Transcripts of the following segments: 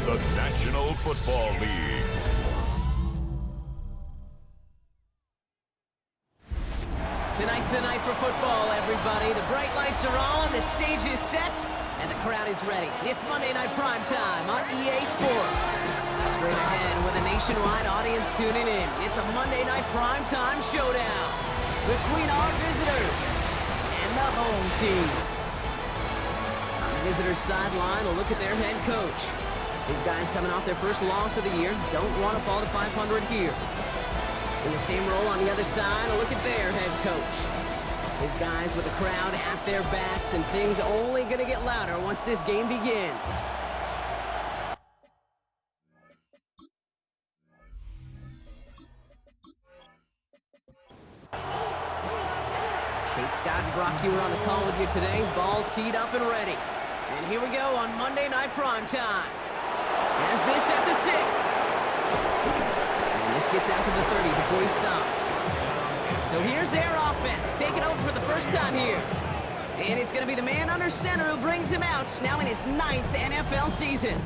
of the National Football League. Tonight's the night for football, everybody. The bright lights are on, the stage is set, and the crowd is ready. It's Monday Night Primetime on EA Sports. Straight ahead with a nationwide audience tuning in. It's a Monday Night Primetime showdown between our visitors and the home team. On the visitors' sideline, a look at their head coach. His guys coming off their first loss of the year don't want to fall to 500 here. In the same role on the other side, a look at their head coach. His guys with the crowd at their backs, and things only going to get louder once this game begins. Kate Scott and Brock Ewer on the call with you today. Ball teed up and ready. And here we go on Monday Night Primetime. Has this at the 6. And this gets out to the 30 before he stopped. So here's their offense, taking over for the first time here. And it's going to be the man under center who brings him out, now in his 9th NFL season.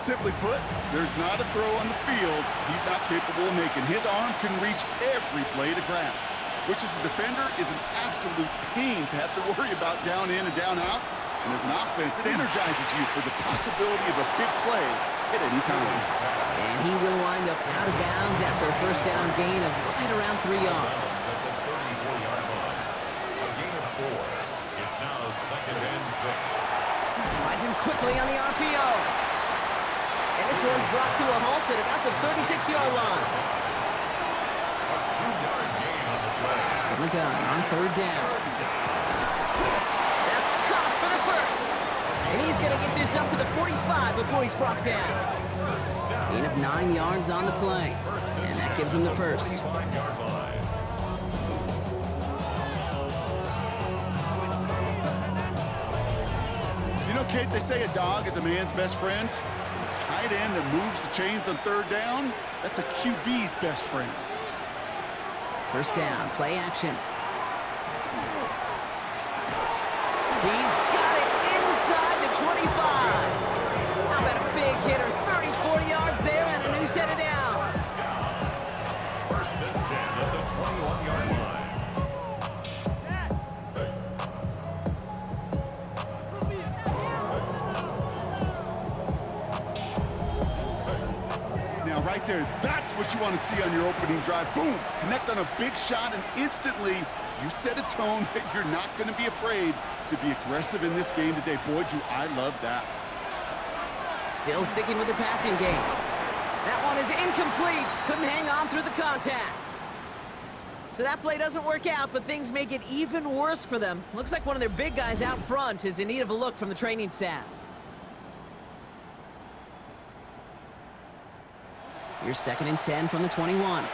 Simply put, there's not a throw on the field he's not capable of making. His arm can reach every blade of grass, which as a defender is an absolute pain to have to worry about down in and down out. And as an offense, it energizes you for the possibility of a big play at any time. And he will wind up out of bounds after a first down gain of right around 3 yards. A gain of 4. It's now 2nd and 6. Finds him quickly on the RPO. And this one's brought to a halt at about the 36-yard line. A 2-yard gain on the play. From the gun on 3rd down. That's caught for the first. And he's going to get this up to the 45 before he's brought down. Gain of 9 yards on the play. And that gives him the first. You know, Kate, they say a dog is a man's best friend. A tight end that moves the chains on 3rd down, that's a QB's best friend. First down, play action. He's got it inside the 25. How about a big hitter? 30, 40 yards there and a new set of downs. 1st and 10 at the 21-yard line. Now, right there, that's what you want to see on your opening drive. Boom! Connect on a big shot, and instantly you set a tone that you're not going to be afraid to be aggressive in this game today. Boy, do I love that. Still sticking with the passing game. That one is incomplete. Couldn't hang on through the contact. So that play doesn't work out, but things make it even worse for them. Looks like one of their big guys out front is in need of a look from the training staff. Here's 2nd and 10 from the 21.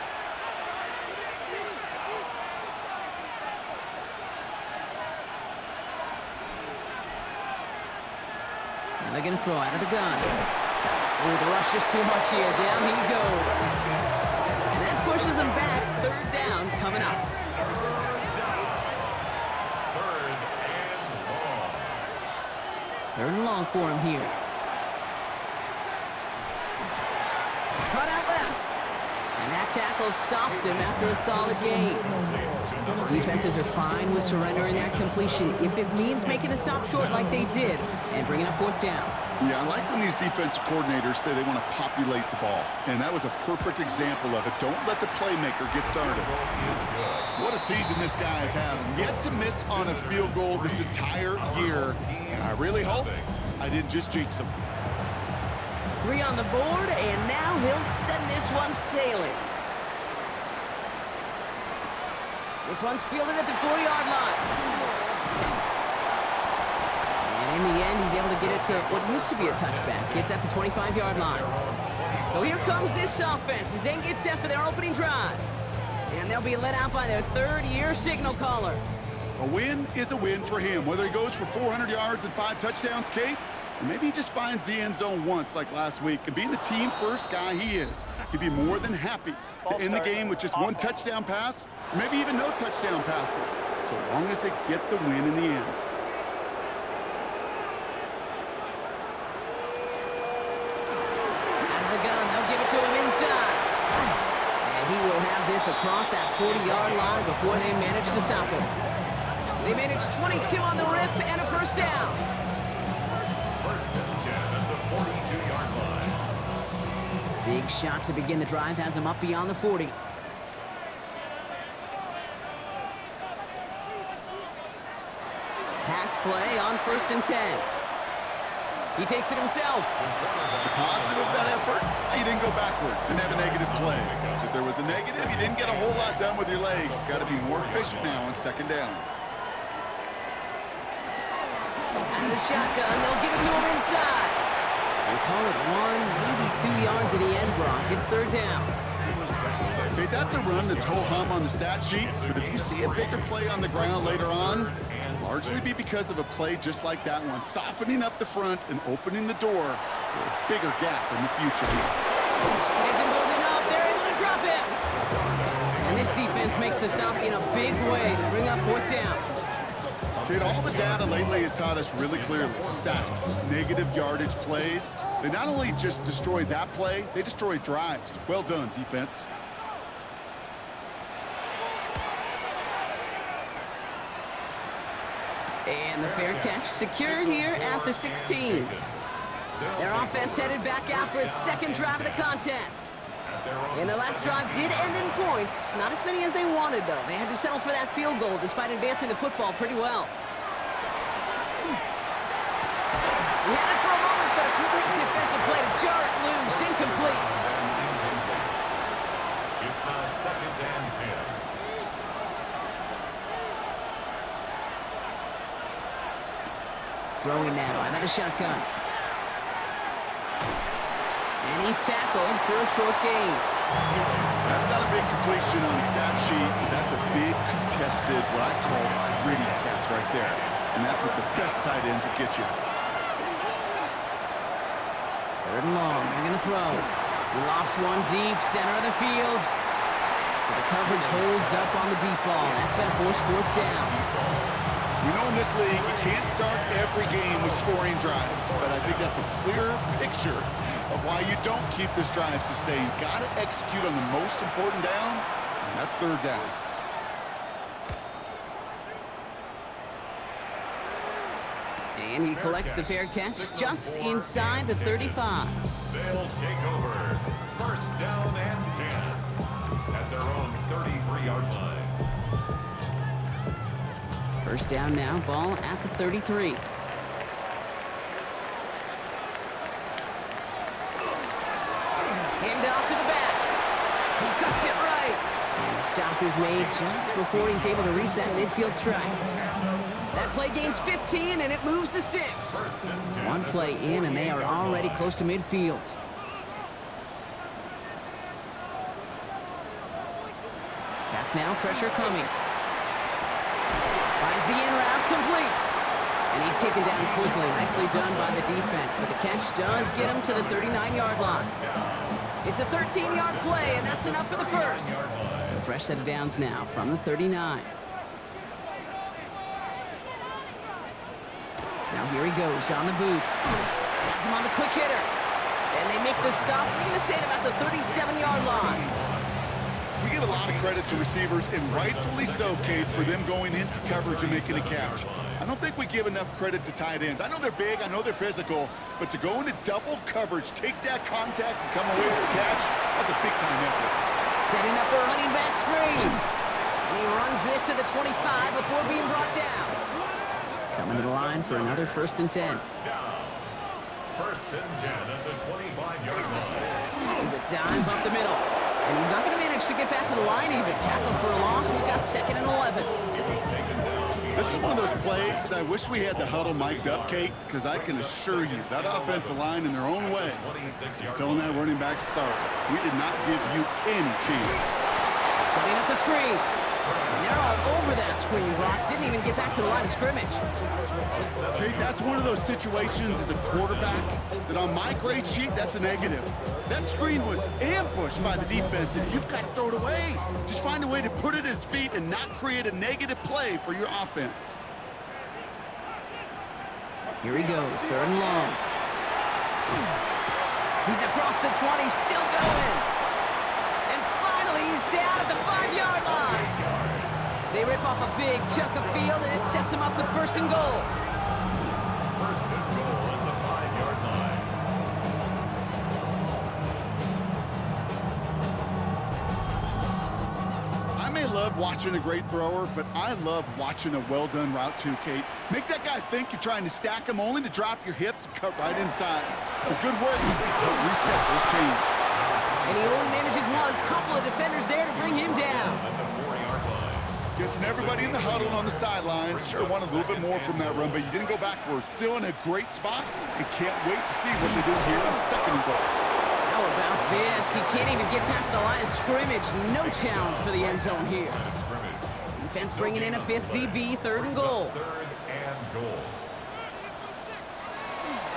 And they're going to throw out of the gun. Oh, the rush is too much here. Down he goes. And that pushes him back. 3rd down coming up. 3rd and long for him here. Cut out left. And that tackle stops him after a solid gain. Defenses are fine with surrendering that completion if it means making a stop short like they did and bringing up 4th down. Yeah, I like when these defensive coordinators say they want to populate the ball. And that was a perfect example of it. Don't let the playmaker get started. What a season this guy has had. Yet to miss on a field goal this entire year. And I really hope I didn't just jinx him. 3 on the board, and now he'll send this one sailing. This one's fielded at the 4-yard line. And in the end, he's able to get it to what used to be a touchback. It's at the 25-yard line. So here comes this offense as they get set for their opening drive. And they'll be let out by their 3rd-year signal caller. A win is a win for him, whether he goes for 400 yards and 5 touchdowns, Kate, or maybe he just finds the end zone once like last week. And being the team-first guy he is, he'd be more than happy to end the game with just 1 touchdown pass, or maybe even no touchdown passes, so long as they get the win in the end. inside. And he will have this across that 40-yard line before they manage to stop him. They managed 22 on the rip and a first down. First and 10 at the 42-yard line. Big shot to begin the drive has him up beyond the 40. Pass play on first and 10. He takes it himself. The positive of that effort, you didn't go backwards, didn't have a negative play. If there was a negative, you didn't get a whole lot done with your legs. Got to be more efficient now on second down. Out of the shotgun, they'll give it to him inside. And call it 1, maybe 2 yards at the end, Brock. It's third down. Okay, that's a run that's ho-hum on the stat sheet, but if you see a bigger play on the ground later on, largely be because of a play just like that one, softening up the front and opening the door for a bigger gap in the future. It isn't holding up. They're able to drop him. And this defense makes the stop in a big way to bring up fourth down. Kid, all the data lately has taught us really clearly, sacks, negative yardage plays, they not only just destroy that play, they destroy drives. Well done, defense. And the fair catch secured here at the 16. Their offense headed back out for its second drive of the contest. And the last drive did end in points. Not as many as they wanted, though. They had to settle for that field goal despite advancing the football pretty well. We had it for a moment, but a great defensive play to jar it loose. Incomplete. It's now second and 10. Throwing now out of the shotgun. And he's tackled for a short gain. That's not a big completion on the stat sheet, but that's a big contested, what I call gritty catch right there. And that's what the best tight ends will get you. Third and long, they're gonna throw. He lofts one deep, center of the field. So the coverage holds up on the deep ball. That's gonna force fourth down. You know, in this league, you can't start every game with scoring drives, but I think that's a clear picture of why you don't keep this drive sustained. Got to execute on the most important down, and that's third down. And he collects the fair catch just inside the 35. They'll take over. First down and 10 at their own 33-yard line. First down now, ball at the 33. Hand off to the back. He cuts it right. And the stop is made just before he's able to reach that midfield strike. That play gains 15, and it moves the sticks. One play in, and they are already close to midfield. Back now, pressure coming. Finds the in route, complete. And he's taken down quickly. Nicely done by the defense, but the catch does get him to the 39-yard line. It's a 13-yard play, and that's enough for the first. So fresh set of downs now from the 39. Now here he goes on the boot. Has him on the quick hitter. And they make the stop. We're going to say it about the 37-yard line. We give a lot of credit to receivers, and rightfully so, Cade, for them going into coverage and making a catch. I don't think we give enough credit to tight ends. I know they're big, I know they're physical, but to go into double coverage, take that contact, and come away with the catch, that's a big-time effort. Setting up a running back screen. And he runs this to the 25 before being brought down. Coming to the line for another first and 10. First and 10 at the 25-yard line. He's a dive up the middle. And he's not going to manage to get back to the line even. Tackled for a loss. He's got second and 11. This is one of those plays that I wish we had the huddle mic'd up, Kate, because I can assure you that offensive line in their own way is telling that running back, sorry, we did not give you any chance. Setting up the screen. And they're all over that screen, Brock. Didn't even get back to the line of scrimmage. Kate, that's one of those situations as a quarterback that on my grade sheet, that's a negative. That screen was ambushed by the defense, and you've got to throw it away. Just find a way to put it at his feet and not create a negative play for your offense. Here he goes, third and long. He's across the 20, still going. He's down at the 5-yard line. They rip off a big chunk of field, and it sets them up with first and goal. First and goal at the 5-yard line. I may love watching a great thrower, but I love watching a well-done route too, Kate. Make that guy think you're trying to stack him only to drop your hips and cut right inside. It's a good work. He'll reset those chains. And he only manages one couple of defenders there to bring him down. At the 4-yard line. Guessing everybody in the huddle on the sidelines sure wanted a little bit more from that run, but you didn't go backwards. Still in a great spot, and can't wait to see what they do here on second and goal. How about this? He can't even get past the line of scrimmage. No challenge for the end zone here. Line of scrimmage. Defense bringing in a 5th DB, third and goal. Third and goal.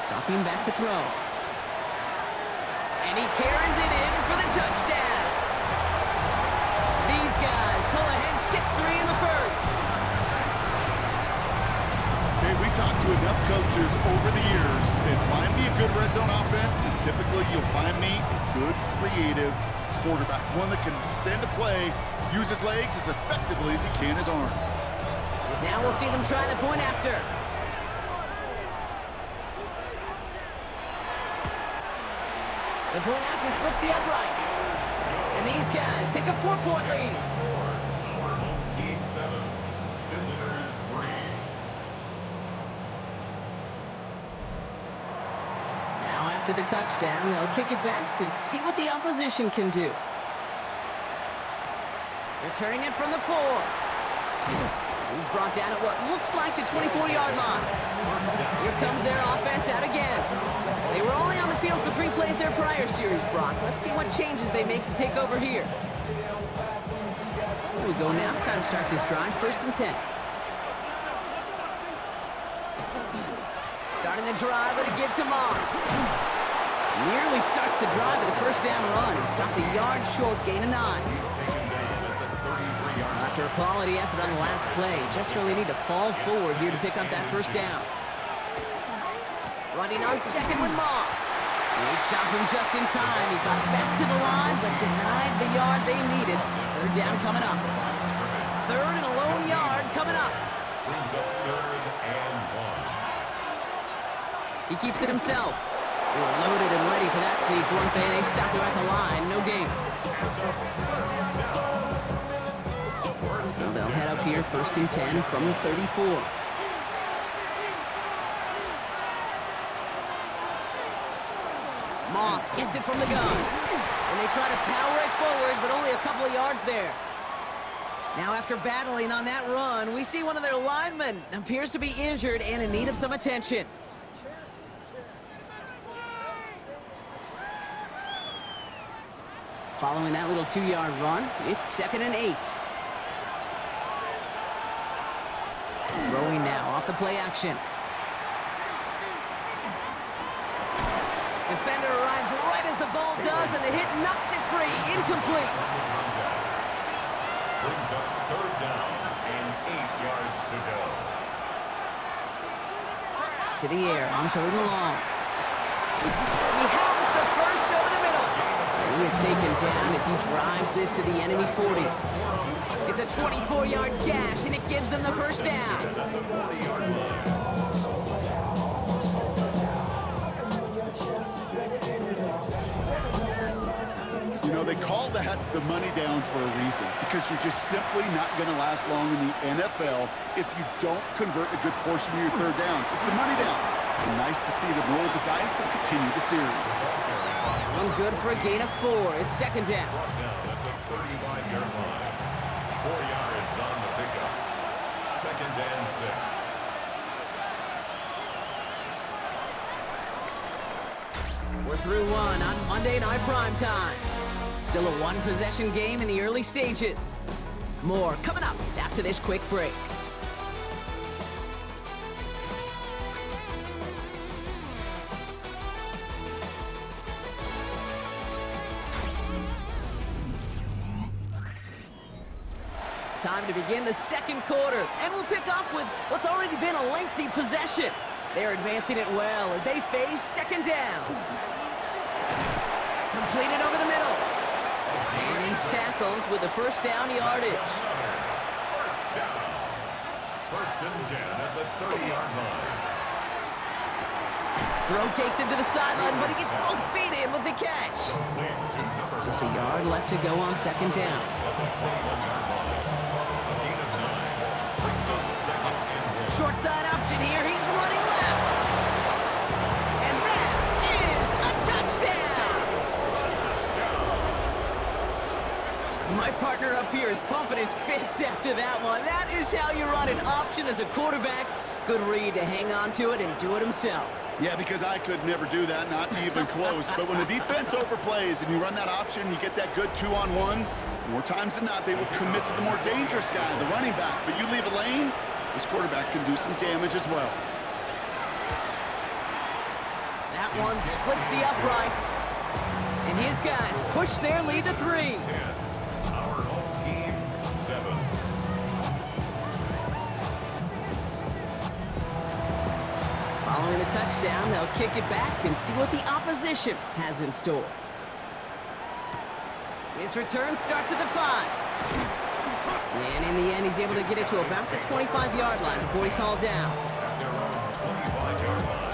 Dropping back to throw. And he carries it in for the touchdown. These guys pull ahead 6-3 in the first. Okay, we talked to enough coaches over the years, and find me a good red zone offense, and typically you'll find me a good, creative quarterback. One that can extend the play, use his legs as effectively as he can his arm. Now we'll see them try the point after. The point after splits the uprights. And these guys take a 4-point lead. Score. Our home team 7. Visitors 3. Now after the touchdown, they'll kick it back and see what the opposition can do. Returning it from the 4. He's brought down at what looks like the 24-yard line. Here comes their offense out again. They were only on the field for 3 plays their prior series, Brock. Let's see what changes they make to take over here. Here we go now. Time to start this drive. First and 10. Starting the drive with a give to Moss. Nearly starts the drive with a first down run. He stopped a yard short, gain of 9. He's taken down at the 33-yard line. After a quality effort on the last play, just really need to fall forward here to pick up that first down. Running on second with Moss. They stopped him just in time. He got back to the line, but denied the yard they needed. Third down coming up. Third and a lone yard coming up. Brings up third and 1. He keeps it himself. They were loaded and ready for that sneak, weren't they? They stopped him at the line. No gain. So they'll head up here, first and 10 from the 34. Moss gets it from the gun. And they try to power it forward, but only a couple of yards there. Now after battling on that run, we see one of their linemen appears to be injured and in need of some attention. Following that little 2-yard run, it's second and 8. Throwing now off the play action. Defender arrives right as the ball does, and the hit knocks it free. Incomplete. Brings up third down and 8 yards to go. To the air on third and long. He has the first over the middle. And he is taken down as he drives this to the enemy 40. It's a 24-yard gash, and it gives them the first down. You know, they call that the money down for a reason, because you're just simply not going to last long in the NFL if you don't convert a good portion of your third downs. It's the money down. And nice to see them roll the dice and continue the series. One good for a gain of 4. It's second down. Brought down at the 35-yard line. 4 yards on the pickup. Second and 6. We're through one on Monday Night Primetime. Still a one-possession game in the early stages. More coming up after this quick break. Time to begin the second quarter, and we'll pick up with what's already been a lengthy possession. They're advancing it well as they face second down. Completed over the middle. And he is tackled with the first down yardage. First down. First and 10 at the 30-yard line. Throw takes him to the sideline, but he gets both feet in with the catch. Just a yard left to go on second down. Short side option here. He's running left. And that is a touchdown. My partner up here is pumping his fist after that one. That is how you run an option as a quarterback. Good read to hang on to it and do it himself. Yeah, because I could never do that, not even close. But when the defense overplays and you run that option, you get that good 2-on-1, more times than not, they will commit to the more dangerous guy, the running back. But you leave a lane, this quarterback can do some damage as well. That one splits the uprights. And his guys push their lead to 3. Our home team, 7. Following the touchdown, they'll kick it back and see what the opposition has in store. His return starts at the 5. And in the end, he's able to get it to about the 25-yard line before he's hauled down. At their own 25-yard line.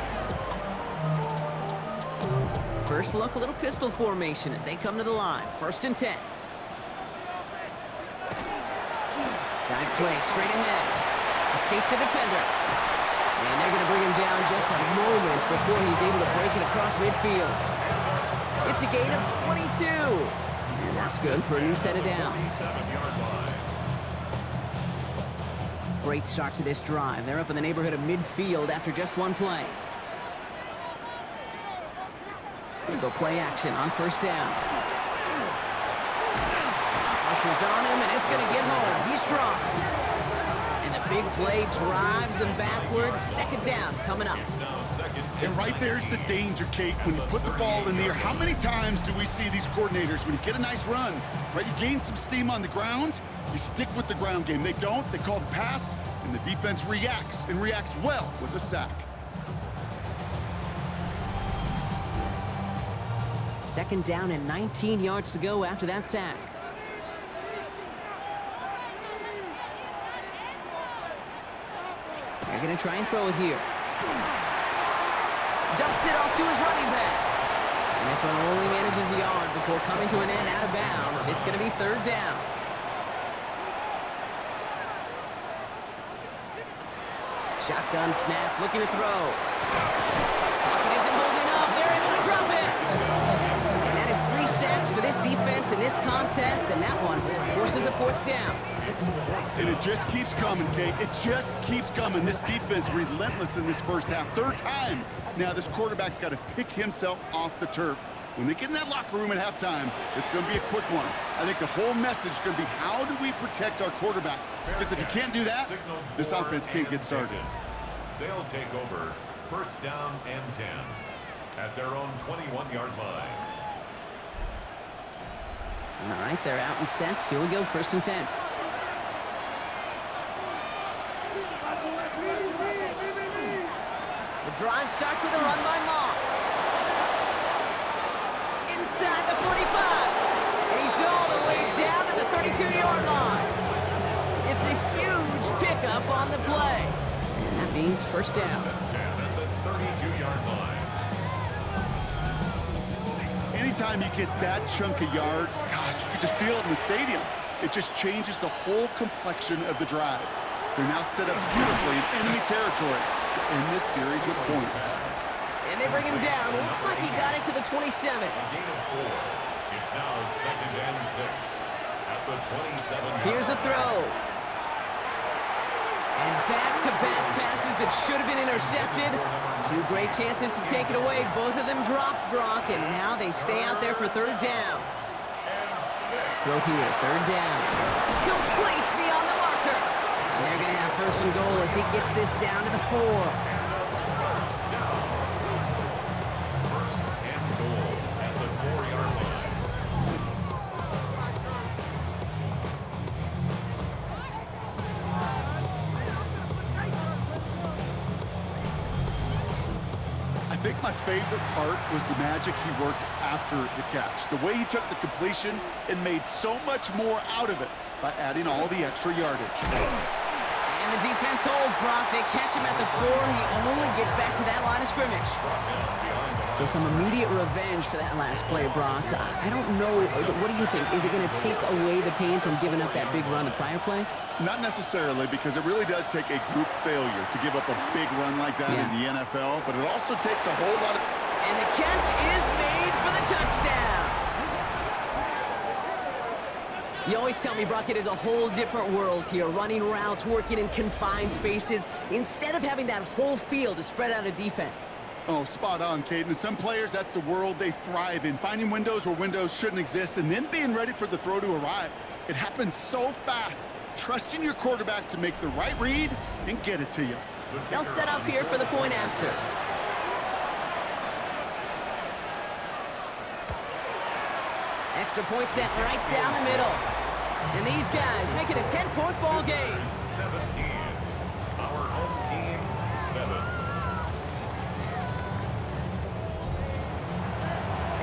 First look, a little pistol formation as they come to the line. First and 10. Dive play straight ahead. Escapes the defender. And they're going to bring him down just a moment before he's able to break it across midfield. It's a gain of 22. And that's good for a new set of downs. 7-yard line. Great start to this drive. They're up in the neighborhood of midfield after just one play. Go play action on first down. Pressure's on him, and it's going to get home. He's dropped. And the big play drives them backwards. Second down coming up. It's now second. And right there's the danger, Kate. When you put the ball in the air, how many times do we see these coordinators, when you get a nice run, right, you gain some steam on the ground, you stick with the ground game. They don't. They call the pass, and the defense reacts, and reacts well with a sack. Second down and 19 yards to go after that sack. They're going to try and throw it here. Dumps it off to his running back. And this one only manages a yard before coming to an end out of bounds. It's going to be third down. Shotgun snap, looking to throw. Pocket isn't holding up. They're able to drop it. And that is 3 sacks for this defense in this contest, and that one forces a fourth down. And it just keeps coming, Kate. It just keeps coming. This defense relentless in this first half. Third time. Now this quarterback's got to pick himself off the turf. When they get in that locker room at halftime, it's going to be a quick one. I think the whole message is going to be, how do we protect our quarterback? Because if you can't do that, this offense can't get started. They'll take over first down and 10 at their own 21-yard line. All right, they're out and set. Here we go, first and 10. The drive starts with a run by Moss. Inside the 45. And he's all the way down to the 32-yard line. It's a huge pickup on the play. And that means first down. First and 10 at the 32-yard line. Anytime you get that chunk of yards, gosh, you can just feel it in the stadium. It just changes the whole complexion of the drive. They're now set up beautifully in enemy territory to end this series with points. And they bring him down. Looks like he got it to the 27. A gain of 4. It's now second and 6 at the 27. Here's a throw. And back-to-back passes that should have been intercepted. 2 great chances to take it away. Both of them dropped, Brock, and now they stay out there for third down. Throw here, third down. Complete beyond the marker. And they're going to have first and goal as he gets this down to the 4. First down. First and goal at the 4-yard line. I think my favorite part was the magic he worked after the catch. The way he took the completion and made so much more out of it by adding all the extra yardage. And the defense holds, Brock. They catch him at the 4. He only gets back to that line of scrimmage. So some immediate revenge for that last play, Brock. I don't know. What do you think? Is it going to take away the pain from giving up that big run the prior play? Not necessarily, because it really does take a group failure to give up a big run like that in the NFL, but it also takes a whole lot of... And the catch is made for the touchdown. You always tell me, Brock, it is a whole different world here, running routes, working in confined spaces, instead of having that whole field to spread out a defense. Oh, spot on, Caden. Some players, that's the world they thrive in, finding windows where windows shouldn't exist and then being ready for the throw to arrive. It happens so fast. Trusting your quarterback to make the right read and get it to you. They'll set up here for the point after. Extra point set right down the middle. And these guys make it a 10-point ball game. 17. Our home team, 7.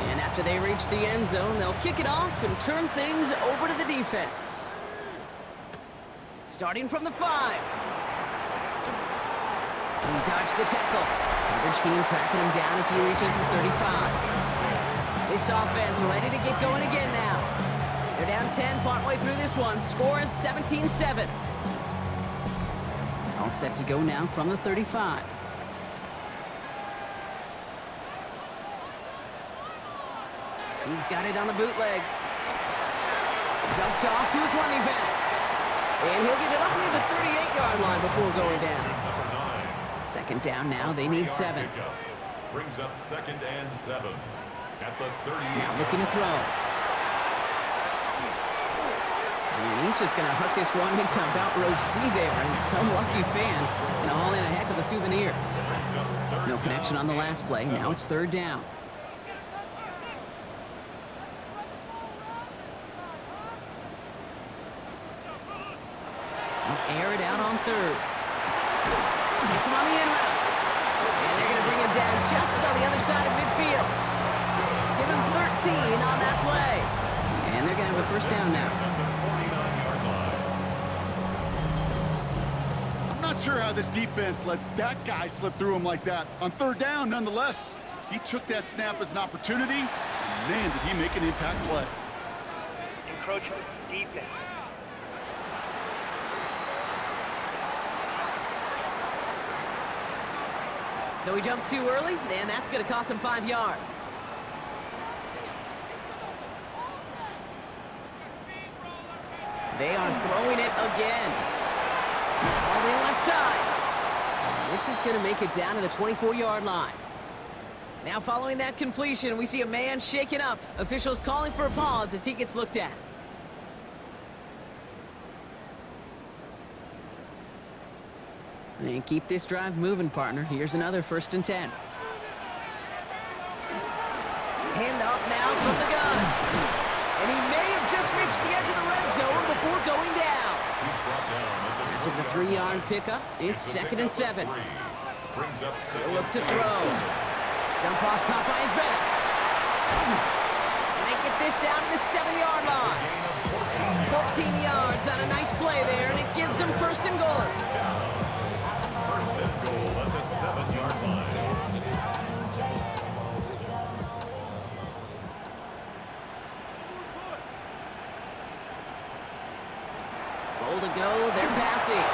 And after they reach the end zone, they'll kick it off and turn things over to the defense. Starting from the 5. He dodged the tackle. Coverage team tracking him down as he reaches the 35. This offense ready to get going again now. They're down 10 partway through this one. Score is 17-7. All set to go now from the 35. He's got it on the bootleg. Dumped off to his running back. And he'll get it up near the 38-yard line before going down. Number 9. Second down now. They need 7. Brings up 2nd and 7. At the 38. Now looking to throw. And he's just going to hook this one into about row C there. And some lucky fan and all in a heck of a souvenir. No connection on the last play. Now it's 3rd down. Air it out on 3rd. Gets him on the in route. And they're going to bring him down just on the other side of midfield. Give him 13 on that play. And they're going to have a 1st down now. I'm not sure how this defense let that guy slip through him like that. On 3rd down, nonetheless, he took that snap as an opportunity, and man, did he make an impact play. Encroachment defense. So he jumped too early, and that's going to cost him 5 yards. They are throwing it again. On the left side. And this is going to make it down to the 24-yard line. Now following that completion, we see a man shaken up. Officials calling for a pause as he gets looked at. And keep this drive moving, partner. Here's another 1st and 10. Handoff now from the gun. And he may have just reached the edge of the red zone before going down. After the 3-yard pickup, it's 2nd and 7. Brings up He'll look to throw. Jump off caught by his back. And they get this down to the 7-yard line. 14 yards on a nice play there, and it gives them 1st and goal. 1st and goal at the 7-yard line. Goal to go, they're passing.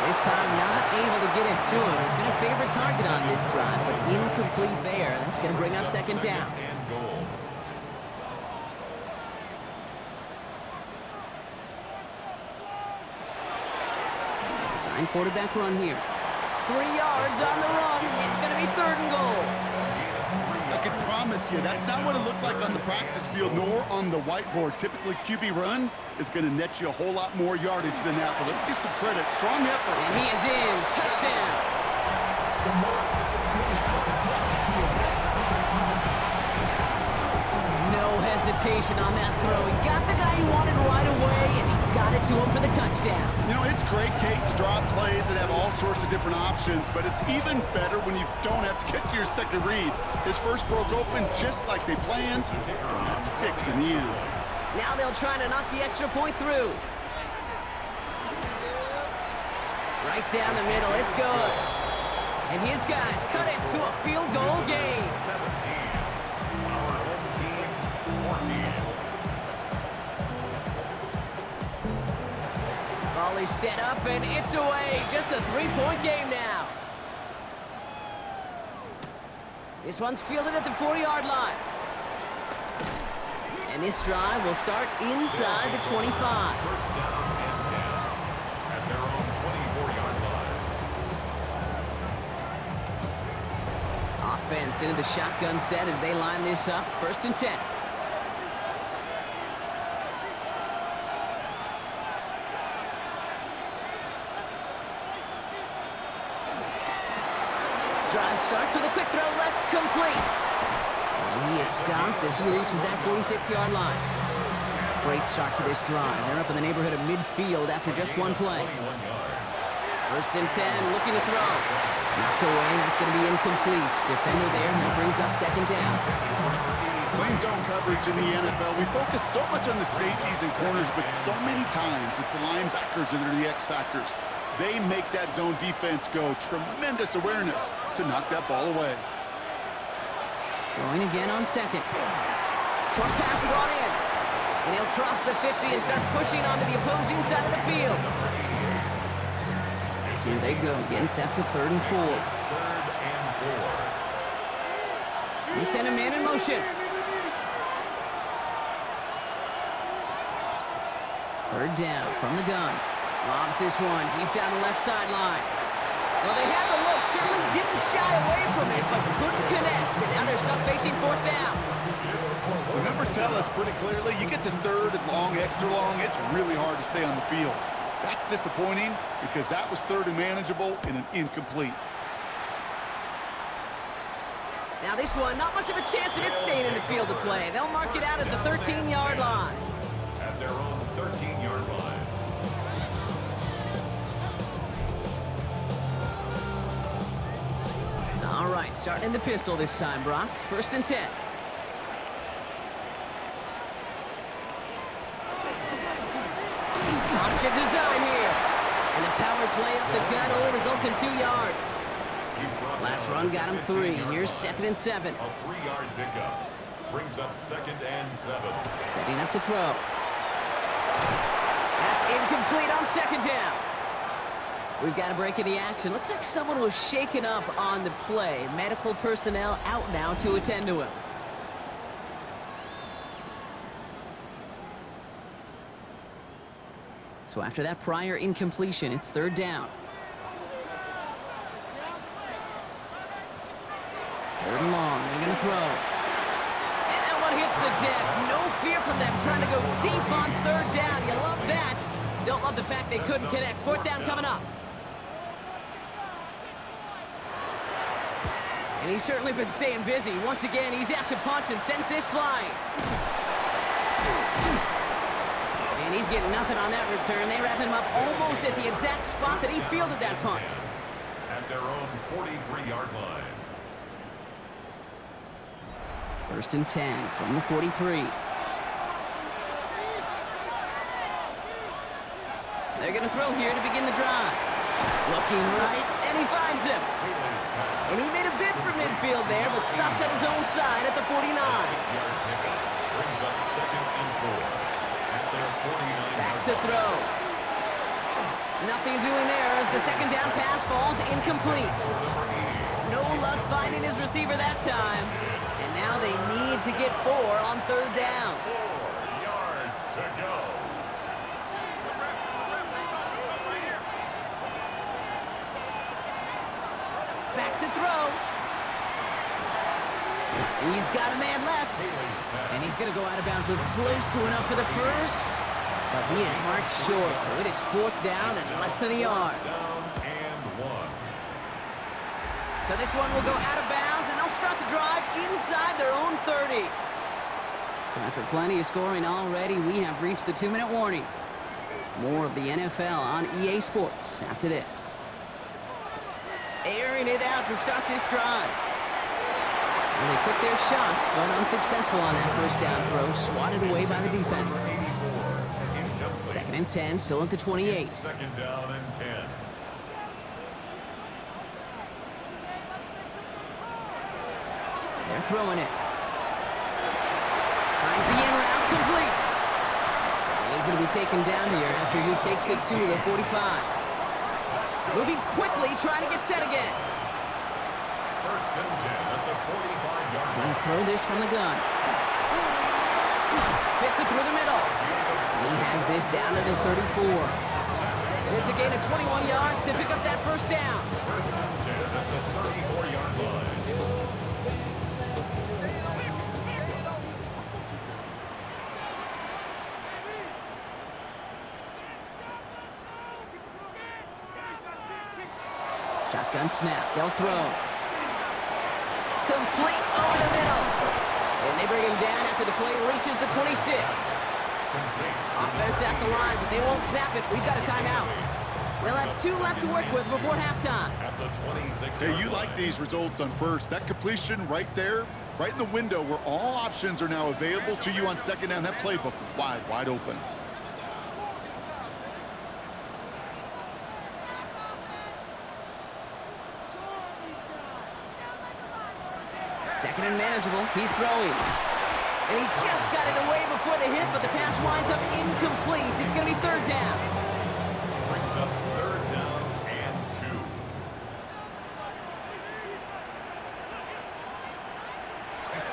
This time not able to get it to him. He's been a favorite target on this drive, but incomplete there. That's going to bring up 2nd down. And goal. Design quarterback run here. 3 yards on the run. It's going to be 3rd and goal. I can promise you, that's not what it looked like on the practice field nor on the whiteboard. Typically, QB run is going to net you a whole lot more yardage than that, but let's give some credit. Strong effort. And he is in. Touchdown. No hesitation on that throw. He got the guy he wanted right away, and he got it to him for the touchdown. You know, it's great, Kate, to draw plays and have all sorts of different options, but it's even better when you don't have to get to your second read. His first broke open just like they planned, and that's 6 in the end. Now they'll try to knock the extra point through. Right down the middle, it's good. And his guys cut it to a field goal game. 17. Our home team, 14. Ball is set up, and it's away. Just a 3-point game now. This one's fielded at the 40-yard line. And this drive will start inside the 25. First down and 10 at their own 24-yard line. Offense into the shotgun set as they line this up. 1st and 10. Drive starts with a quick throw left, complete. And he is stopped as he reaches that 46-yard line. Great start to this drive. They're up in the neighborhood of midfield after just one play. 1st and 10, looking to throw. Knocked away, that's going to be incomplete. Defender there, and that brings up 2nd down. Playing zone coverage in the NFL, we focus so much on the safeties and corners, but so many times it's the linebackers that are the X factors. They make that zone defense go. Tremendous awareness to knock that ball away. Throwing again on 2nd. Short pass brought in. And he'll cross the 50 and start pushing onto the opposing side of the field. Here they go, getting set for 3rd and 4. 3rd and 4. He sent a man in motion. 3rd down from the gun. Lobs this one deep down the left sideline. Well, they had the look, certainly didn't shy away from it, but couldn't connect. And now they're stuck facing 4th down. The numbers tell us pretty clearly, you get to 3rd and long, extra long, it's really hard to stay on the field. That's disappointing because that was 3rd and manageable and an incomplete. Now this one, not much of a chance of it staying in the field of play. They'll mark it out at the 13-yard line. At their own 13-yard line. All right, starting in the pistol this time, Brock. 1st and 10. Option design here. And the power play up the gut only results in 2 yards. Last run got him 3. Here's 2nd and 7. A 3-yard pickup. Brings up 2nd and 7. Setting up to throw. That's incomplete on 2nd down. We've got a break in the action. Looks like someone was shaken up on the play. Medical personnel out now to attend to him. So after that prior incompletion, it's 3rd down. 3rd and long, they're gonna throw. And that one hits the deck. No fear from them trying to go deep on 3rd down. You love that. Don't love the fact they couldn't connect. 4th down coming up. And he's certainly been staying busy. Once again, he's out to punt and sends this flying. And he's getting nothing on that return. They wrap him up almost at the exact spot that he fielded that punt. At their own 43-yard line. 1st and 10 from the 43. They're going to throw here to begin the drive. Looking right, and he finds him. And he made a bid for midfield there, but stopped at his own side at the 49. 6-yard pickup. Brings up 2nd and 4. At their 49. Back to throw. Nothing doing there as the 2nd down pass falls incomplete. No luck finding his receiver that time. And now they need to get 4 on 3rd down. 4 yards to go. Back to throw. He's got a man left. And he's going to go out of bounds with close to enough for the first. But he is marked short, so it is 4th down and less than a yard. Down and 1. So this one will go out of bounds, and they'll start the drive inside their own 30. So after plenty of scoring already, we have reached the 2-minute warning. More of the NFL on EA Sports after this. Airing it out to start this drive. And they took their shots, but unsuccessful on that first down throw, swatted away by the defense. 2nd and 10, still at the 28. 2nd down and 10. They're throwing it. Finds the in route, complete. And he's going to be taken down here after he takes it to the 45. Moving quickly, trying to get set again. 1st and 10 at the 45-yard Trying to throw this from the gun. Fits it through the middle. And he has this down to the 34. It's a gain of 21 yards to pick up that first down. 1st and 10 at the 34-yard line. Shotgun snap. They'll throw. Complete over the middle. And they bring him down after the play reaches the 26. Offense at the line, but they won't snap it. We've got a timeout. They'll have 2 left to work with before halftime. At the 26. Hey, you like these results on first. That completion right there, right in the window where all options are now available to you on 2nd down. That playbook wide open. 2nd and manageable. He's throwing. And he just got it away before the hit, but the pass winds up incomplete. It's going to be 3rd down. Brings up 3rd down and 2.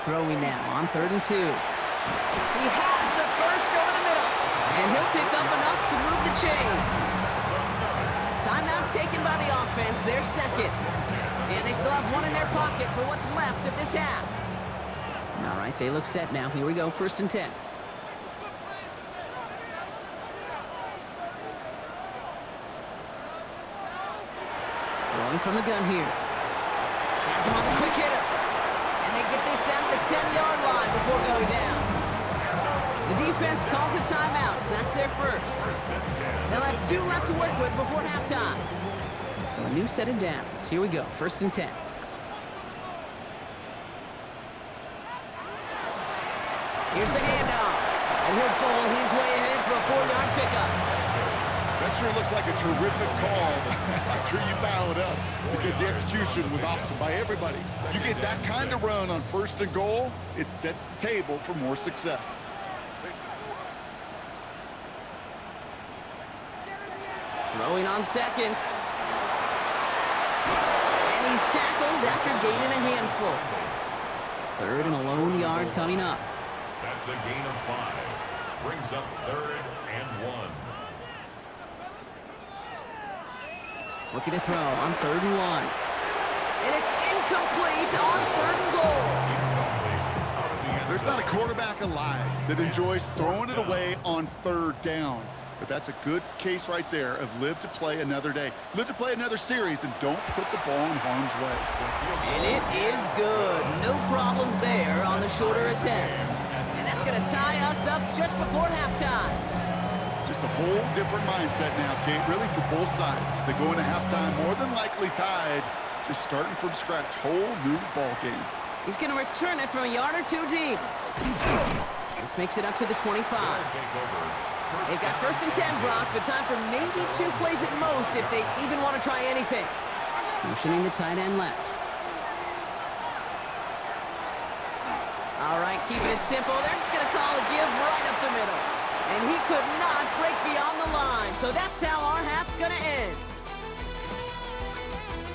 Throwing now on 3rd and 2. He has the first over the middle. And he'll pick up enough to move the chains. Timeout taken by the offense. Their 2nd. And they still have 1 in their pocket for what's left of this half. All right, they look set now. Here we go, 1st and 10. Throwing from the gun here. Has him on the quick hitter. And they get this down to the 10-yard line before going down. The defense calls a timeout, so that's their first. They'll have 2 left to work with before halftime. So a new set of downs. Here we go, 1st and 10. Here's the handoff. And he'll pull his way ahead for a 4-yard pickup. That sure looks like a terrific call after you dial it up because the execution was awesome by everybody. You get that kind of run on 1st and goal, it sets the table for more success. Throwing on 2nd. And he's tackled after gaining a handful. 3rd and a lone yard coming up. That's a gain of 5. Brings up 3rd and 1. Looking to throw on 3rd and 1. And it's incomplete on 3rd and goal. There's not a quarterback alive that enjoys throwing it away on 3rd down. But that's a good case right there of live to play another day. Live to play another series and don't put the ball in harm's way. And it is good. No problems there on the shorter attempt. And that's going to tie us up just before halftime. Just a whole different mindset now, Kate, really for both sides. As they go into halftime, more than likely tied, just starting from scratch, whole new ball game. He's going to return it from a yard or 2 deep. This makes it up to the 25. They've got 1st and 10, Brock, but time for maybe 2 plays at most if they even want to try anything. Motioning the tight end left. All right, keeping it simple. They're just going to call a give right up the middle. And he could not break beyond the line, so that's how our half's going to end.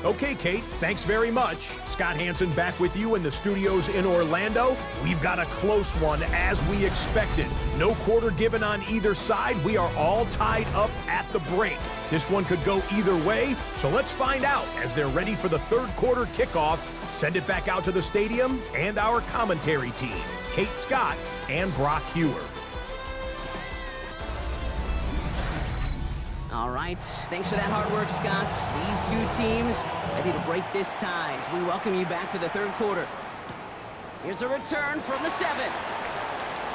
Okay, Kate, thanks very much. Scott Hansen back with you in the studios in Orlando. We've got a close one as we expected. No quarter given on either side. We are all tied up at the break. This one could go either way, so let's find out as they're ready for the 3rd quarter kickoff. Send it back out to the stadium and our commentary team, Kate Scott and Brock Hewer. All right, thanks for that hard work, Scott. These 2 teams ready to break this tie as we welcome you back for the 3rd quarter. Here's a return from the 7.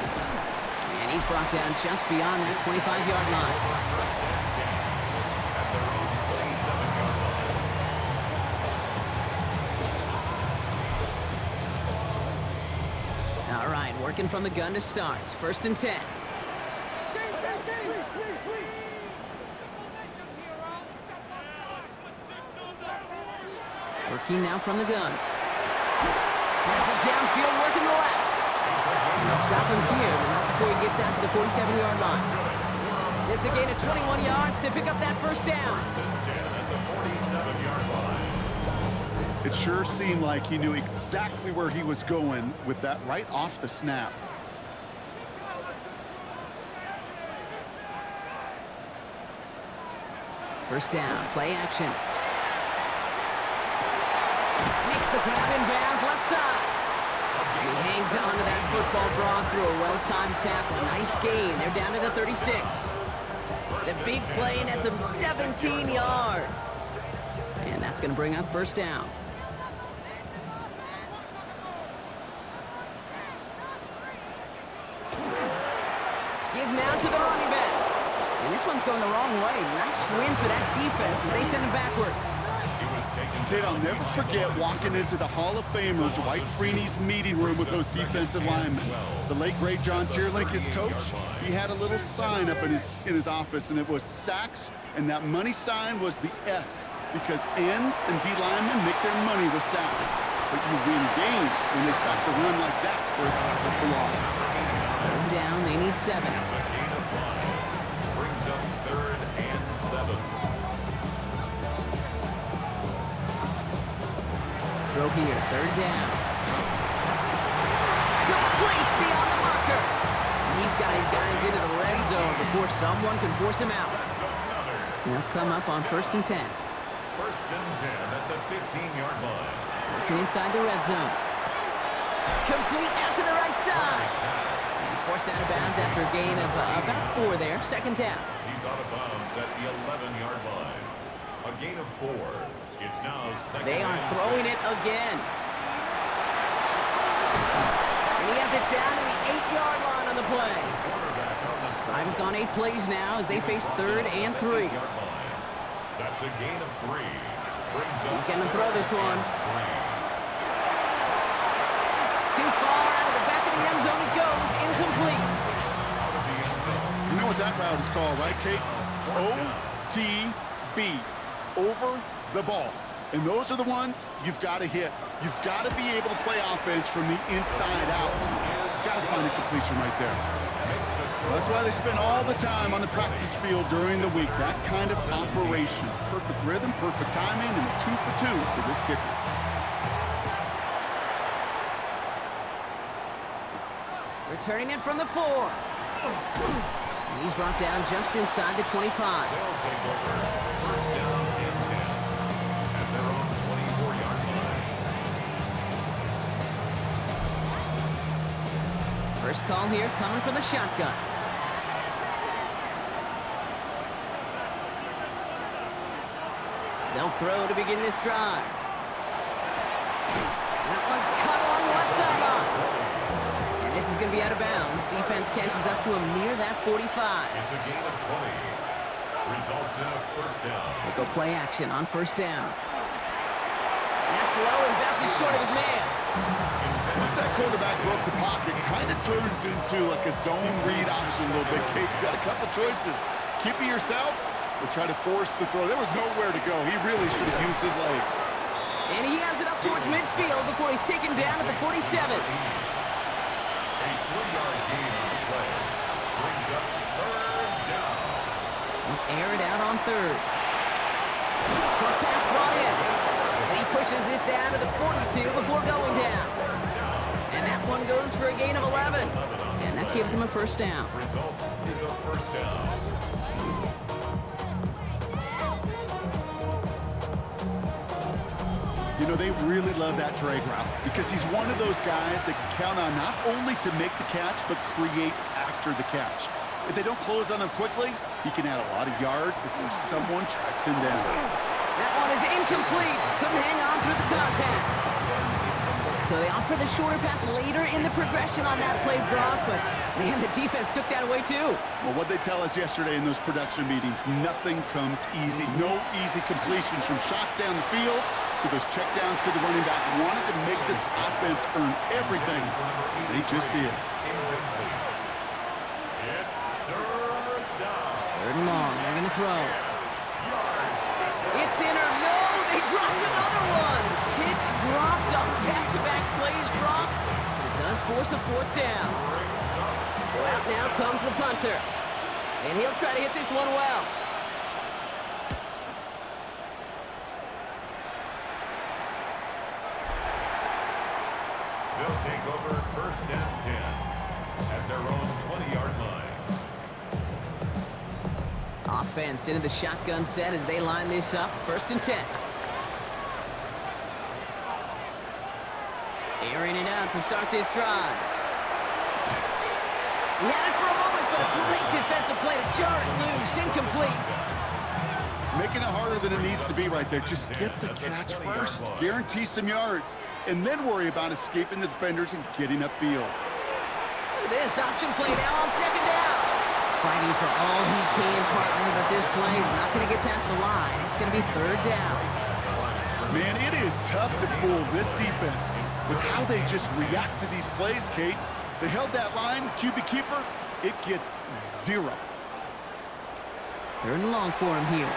And he's brought down just beyond that 25-yard line. First and 10 at their own 27-yard line. All right, working from the gun to start. First and 10. Working now from the gun. Has it downfield, working the left. They'll stop him here, but not before he gets out to the 47-yard line. It's a gain of 21 yards to pick up that first down. First and 10 at the 47-yard line. It sure seemed like he knew exactly where he was going with that right off the snap. First down, play action. Makes the grab in bounds, left side. And he hangs onto that football Brock through a well-timed tackle. Nice gain. They're down to the 36. The big play nets him 17 yards. And that's going to bring up first down. Give now to the running back. And this one's going the wrong way. Nice win for that defense as they send him backwards. Kid, I'll never forget walking into the Hall of Famer Dwight Freeney's meeting room with those defensive linemen. The late, great John Tierlink, his coach, he had a little sign up in his office, and it was sacks, and that money sign was the S, because ends and D linemen make their money with sacks. But you win games when they stop the run like that for a tackle for loss. Third down, they need 7. It's a gain of 5. Brings up 3rd and 7. Throw here, third down. Complete beyond the marker. And he's got his guys into the red zone before someone can force him out. They'll come up on first and 10. First and 10 at the 15-yard line. Working inside the red zone. Complete out to the right side. And he's forced out of bounds after a gain of about 4 there. Second down. He's out of bounds at the 11-yard line. A gain of 4. It's now second. They are and throwing 6. it again. And he has it down to the 8-yard line on the play. Quarterback on the strike. Drive has gone 8 plays now as they face third and 3. That's a gain of 3. Brings up He's going to throw this one. 3. Too far out of the back of the end zone it goes. Incomplete. Out of the end zone. You know what that route is called, right, Kate? OTB, over the ball. And those are the ones you've got to hit. You've got to be able to play offense from the inside out. You've got to find a completion right there. That's why they spend all the time on the practice field during the week. That kind of operation. Perfect rhythm, perfect timing, and a 2 for 2 for this kicker. Returning it from the 4. And he's brought down just inside the 25. They'll take over. First down and 10 at their own 24-yard line. First call here coming from the shotgun. They'll throw to begin this drive. That one's cut along the left sideline. And this is going to be out of bounds. Defense catches up to him near that 45. It's a gain of 20. Results in a first down. They go play action on first down. That's low and bounces short of his man. Once that quarterback broke the pocket, kind of turns into like a zone read option a little bit. Kate, you got a couple choices. Keep it yourself or try to force the throw. There was nowhere to go. He really should have used his legs. And he has it up towards midfield before he's taken down at the 47. A 3-yard gain on the play. Brings up third down. He'll air it out on third. Short pass brought in. And he pushes this down to the 42 before going down. And that one goes for a gain of 11. And that gives him a first down. Result is a first down. You know, they really love that drag route because he's one of those guys that can count on not only to make the catch, but create after the catch. If they don't close on him quickly, he can add a lot of yards before someone tracks him down. That one is incomplete. Couldn't hang on through the contact. So they opt for the shorter pass later in the progression on that play, Brock, but Man, the defense took that away too. Well, what they tell us yesterday in those production meetings, nothing comes easy. No easy completions from shots down the field to those checkdowns to the running back. Wanted to make this offense earn everything. They just did. It's third down. Third and long. They're going to throw. It's in or no. They dropped another one. Picks dropped on back-to-back plays, Brock. It does force a fourth down. So out now comes the punter. And he'll try to hit this one well. They'll take over first and 10 at their own 20-yard line. Offense into the shotgun set as they line this up. First and 10. Airing it out to start this drive. He had it for a moment, but a great defensive play to jar it loose. Incomplete. Making it harder than it needs to be right there. Just get the catch first. Guarantee some yards. And then worry about escaping the defenders and getting upfield. Look at this. Option play now on second down. Fighting for all he can, partner, but this play is not going to get past the line. It's going to be third down. Man, it is tough to fool this defense with how they just react to these plays, Kate. They held that line, the QB keeper, it gets 0. Third and long for him here.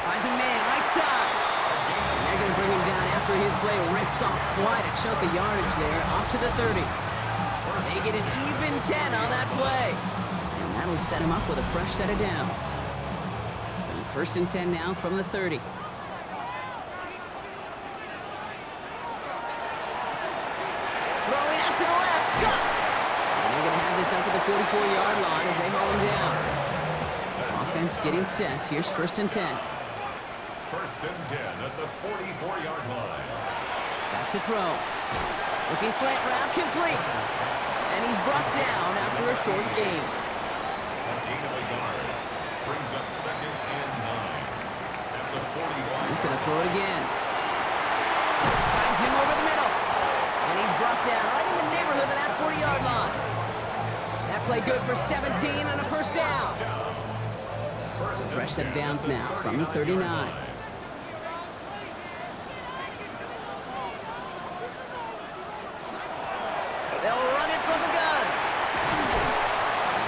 Finds a man, right side. And they're going to bring him down after his play rips off quite a chunk of yardage there, off to the 30. They get an even 10 on that play. And that'll set him up with a fresh set of downs. So first and 10 now from the 30. Throwing out to the left. Cut! And they're going to have this up at the 44-yard line as they haul him down. Offense getting set. Here's first and 10. First and 10 at the 44-yard line. Back to throw. Looking slant route, complete. And he's brought down after a short gain. A gain of a yard brings up second and 9 at the 41. He's going to throw it again. Finds him over the middle. And he's brought down right in the neighborhood of that 40-yard line. That play good for 17 and a first down. A fresh set of downs now from the 39. They'll run it from the gun.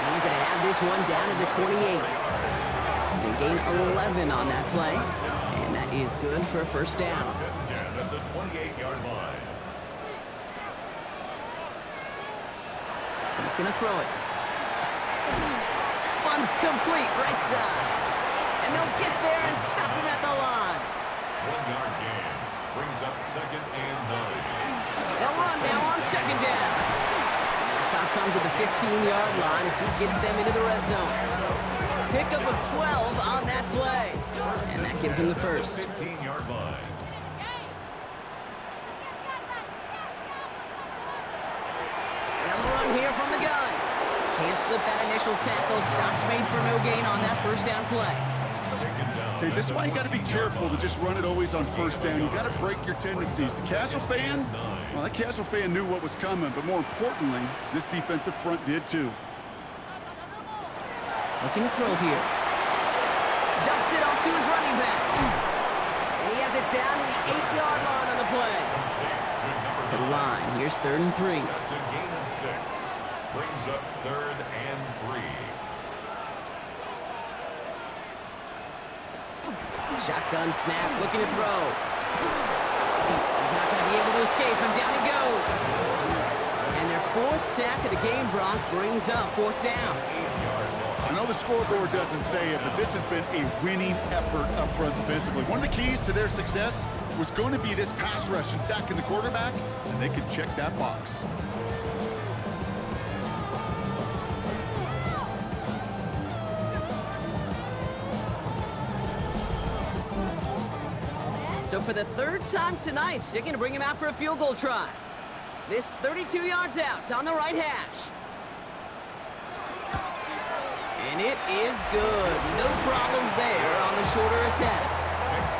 And he's going to have this one down to the 28. They gain 11 on that play. And that is good for a first down. First and 10 at the 28-yard line. He's going to throw it. That one's complete, right side. And they'll get there and stop him at the line. 1-yard gain brings up second and 9. They'll run now on second down. And the stop comes at the 15-yard line as he gets them into the red zone. Pickup of 12 on that play. And that gives him the first. 15-yard line. They'll run here from the gun. Can't slip that initial tackle. Stops made for no gain on that first down play. Okay, this is why you got to be careful to just run it always on first down. You got to break your tendencies. The casual fan, well, that casual fan knew what was coming, but more importantly, this defensive front did too. Looking to throw here. Dumps it off to his running back. And he has it down to the 8-yard line on the play. To the line. Here's third and 3. That's a gain of 6. Brings up third and 3. Shotgun snap, looking to throw. He's not going to be able to escape, and down he goes. And their 4th sack of the game, Brock, brings up 4th down. I know the scoreboard doesn't say it, but this has been a winning effort up front defensively. One of the keys to their success was going to be this pass rush and sacking the quarterback, and they could check that box. So for the 3rd time tonight, they're going to bring him out for a field goal try. This 32 yards out on the right hash. And it is good. No problems there on the shorter attempt.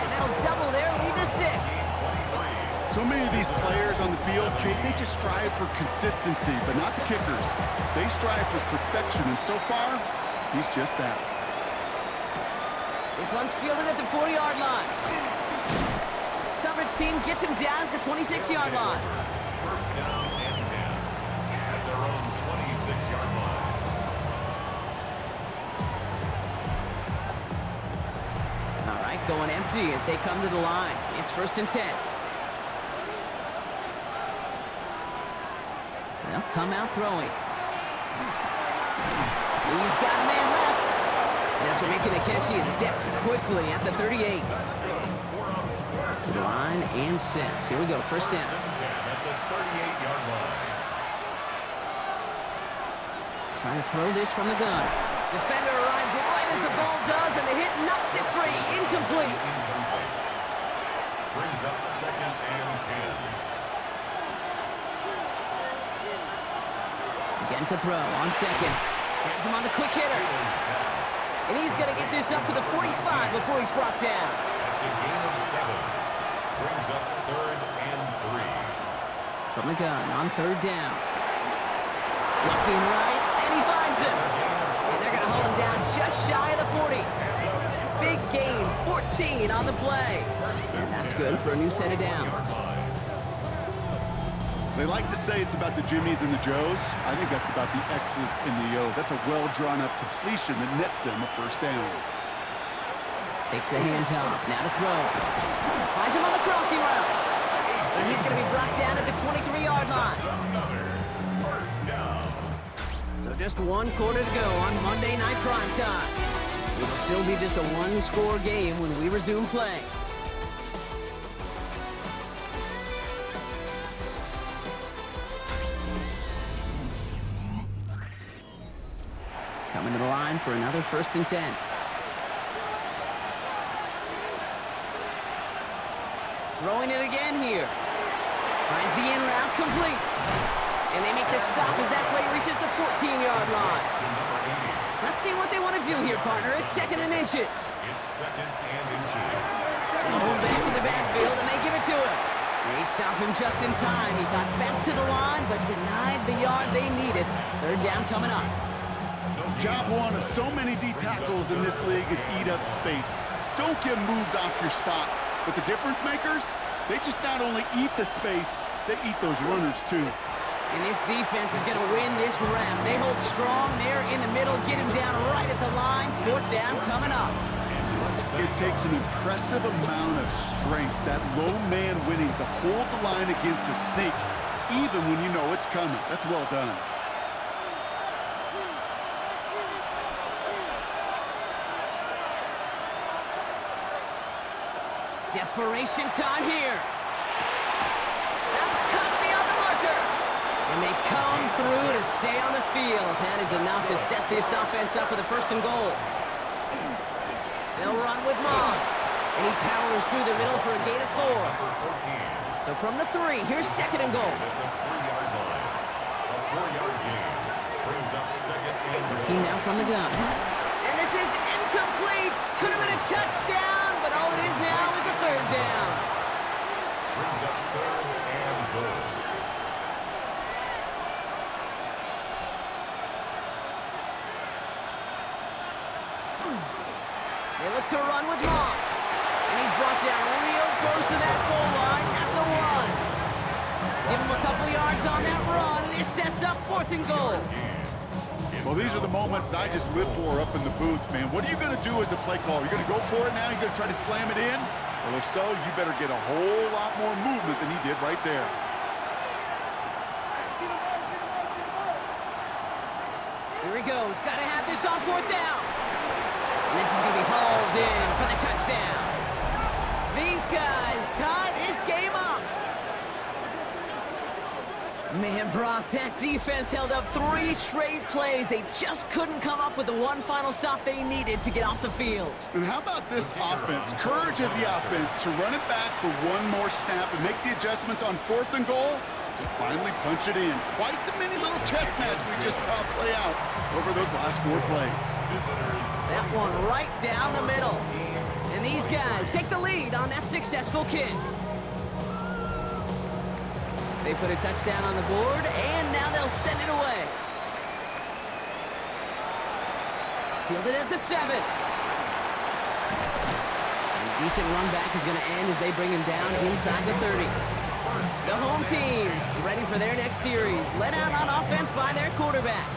And that'll double their lead to 6. So many of these players on the field, Kate, they just strive for consistency, but not the kickers. They strive for perfection, and so far, he's just that. This one's fielded at the 40-yard line. Coverage team gets him down at the 26-yard line. First down and 10 at their own 26-yard line. All right, going empty as they come to the line. It's 1st and 10. They'll come out throwing. He's got a man left. And after making the catch, he is decked quickly at the 38. To the line and set. Here we go, 1st down. At the 38-yard line. Trying to throw this from the gun. Defender arrives right as the ball does, and the hit knocks it free. Incomplete. Brings up 2nd and 10. Again to throw on 2nd. Has him on the quick hitter. And he's going to get this up to the 45 before he's brought down. That's a gain of 7. Brings up 3rd and 3. From the gun on 3rd down. Looking right, and he finds him. And they're going to hold him down just shy of the 40. Big gain, 14 on the play. And that's good for a new set of downs. They like to say it's about the Jimmies and the Joes. I think that's about the X's and the O's. That's a well-drawn-up completion that nets them a 1st down. Takes the handoff, now to throw. Finds him on the crossing route. And he's going to be brought down at the 23-yard line. Another 1st down. So just 1 quarter to go on Monday Night Primetime. It will still be just a 1-score game when we resume play. Coming to the line for another 1st and 10. Throwing it again here. Finds the in route complete. And they make the stop as that play reaches the 14-yard line. Let's see what they want to do here, partner. It's 2nd and inches. It's 2nd and inches. Hold back in the backfield, and they give it to him. They stop him just in time. He got back to the line, but denied the yard they needed. 3rd down coming up. Job one of so many D tackles in this league is eat up space. Don't get moved off your spot. But the difference makers, they just not only eat the space, they eat those runners too. And this defense is going to win this round. They hold strong there in the middle, get him down right at the line. 4th down coming up. It takes an impressive amount of strength, that lone man winning, to hold the line against a snake, even when you know it's coming. That's well done. Desperation time here. That's cut beyond the marker. And they come through to stay on the field. That is enough to set this offense up for the 1st and goal. They'll run with Moss. And he powers through the middle for a gain of 4. So from the 3, here's 2nd and goal. At the 3-yard line. A 4-yard gain. Brings up 2nd and Working now from the gun. And this is incomplete. Could have been a touchdown. But all it is now is a 3rd down. brings up 3rd and goal. They look to run with Moss. And he's brought down real close to that goal line at the 1. Give him a couple of yards on that run, and this sets up 4th and goal. Well, these are the moments that I just live for up in the booth, man. What are you going to do as a play caller? You're going to go for it now? You're going to try to slam it in? Well, if so, you better get a whole lot more movement than he did right there. Here he goes. Got to have this on 4th down. And this is going to be hauled in for the touchdown. These guys tie this game up. Man, Brock, that defense held up 3 straight plays. They just couldn't come up with the one final stop they needed to get off the field. And how about this offense? Courage of the offense to run it back for one more snap and make the adjustments on 4th and goal to finally punch it in. Quite the mini little chess match we just saw play out over those last 4 plays. That one right down the middle. And these guys take the lead on that successful kick. They put a touchdown on the board, and now they'll send it away. Fielded at the 7. And a decent run back is going to end as they bring him down inside the 30. The home team's ready for their next series. Let out on offense by their quarterback.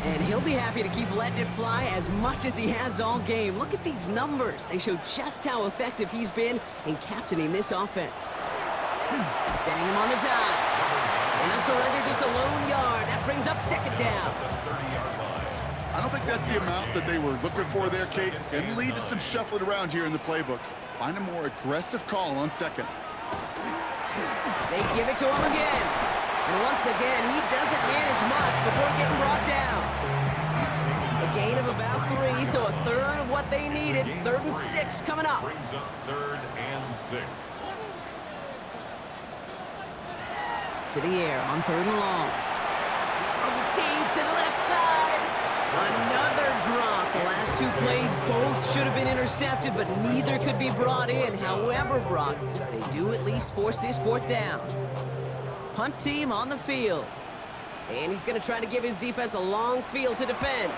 And he'll be happy to keep letting it fly as much as he has all game. Look at these numbers. They show just how effective he's been in captaining this offense. Setting him on the dive. And a surrender just a lone yard. That brings up second down. I don't think that's the amount that they were looking for there, Kate. And lead to some shuffling around here in the playbook. Find a more aggressive call on second. They give it to him again. And once again, he doesn't manage much before getting brought down. A gain of about 3, so a third of what they needed. 3rd and 6 coming up. Brings up 3rd and 6. To the air on 3rd and long. From deep to the left side. Another drop. The last 2 plays both should have been intercepted, but neither could be brought in. However, Brock, they do at least force this 4th down. Punt team on the field. And he's going to try to give his defense a long field to defend.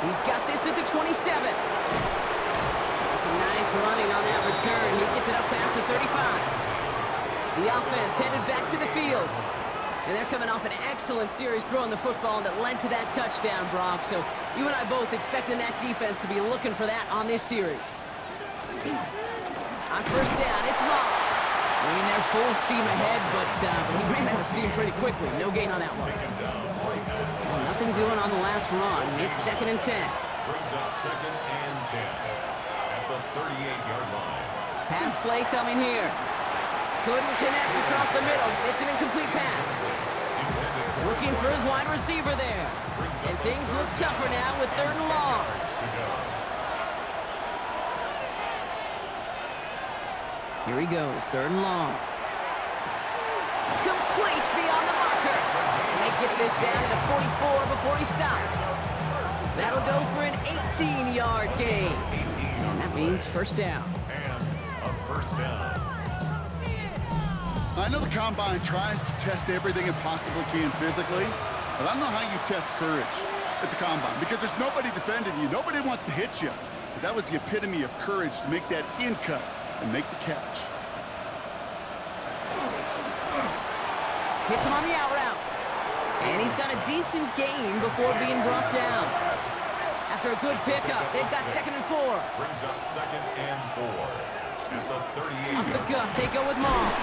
He's got this at the 27. That's a nice running on that return. He gets it up past the 35. The offense headed back to the field. And they're coming off an excellent series throwing the football that led to that touchdown, Brock. So you and I both expecting that defense to be looking for that on this series. On 1st down, it's Moss. Bringing their full steam ahead, but he ran out of steam pretty quickly. No gain on that one. Well, nothing doing on the last run. It's 2nd and 10. Brings up 2nd and 10 at the 38-yard line. Pass play coming here. Couldn't connect across the middle. It's an incomplete pass. Looking for his wide receiver there. And things look tougher now with 3rd and long. Here he goes, 3rd and long. Complete beyond the marker. And they get this down to the 44 before he stopped. That'll go for an 18-yard gain. And that means 1st down. And a 1st down. I know the Combine tries to test everything it possibly can physically, but I don't know how you test courage at the Combine because there's nobody defending you. Nobody wants to hit you. But that was the epitome of courage to make that in cut and make the catch. Hits him on the out route. And he's got a decent gain before being brought down. After a good pickup, they've got 2nd and 4. Brings up 2nd and 4 at the 38. Up the gut, they go with Moss.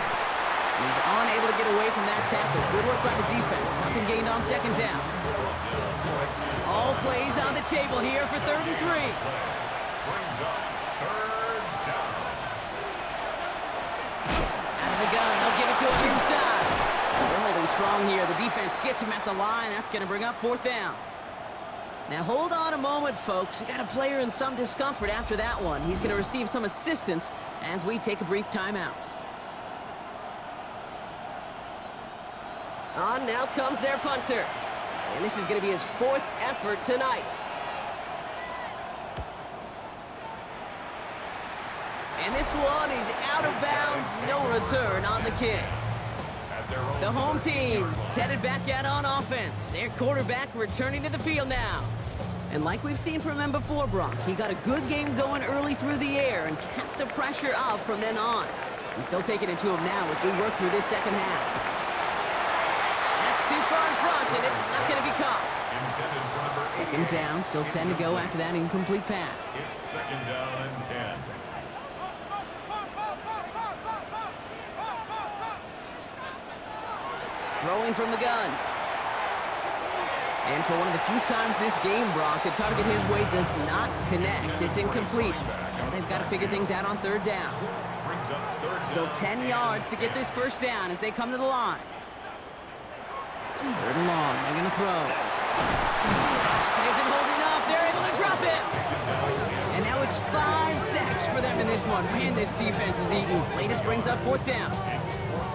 He's unable to get away from that tackle. Good work by the defense. Nothing gained on 2nd down. All plays on the table here for 3rd and 3. Brings up 3rd down. Out of the gun, they'll give it to him inside. They're holding strong here. The defense gets him at the line. That's going to bring up 4th down. Now hold on a moment, folks. You got a player in some discomfort after that one. He's going to receive some assistance as we take a brief timeout. On now comes their punter. And this is going to be his 4th effort tonight. And this one is out of bounds. No return on the kick. The home team's headed back out on offense. Their quarterback returning to the field now. And like we've seen from him before, Brock, he got a good game going early through the air and kept the pressure up from then on. He's still taking it to him now as we work through this 2nd half. Too far in front, and it's not going to be caught. 2nd down, still 10 to go after that incomplete pass. It's 2nd down and 10. Throwing from the gun. And for one of the few times this game, Brock, the target his way does not connect. It's incomplete. And they've got to figure things out on 3rd down. Still 10 yards to get this 1st down as they come to the line. 3rd and long, they're going to throw. It isn't holding up, they're able to drop it. And now it's 5 sacks for them in this one. Man, this defense is eating. Latest brings up 4th down.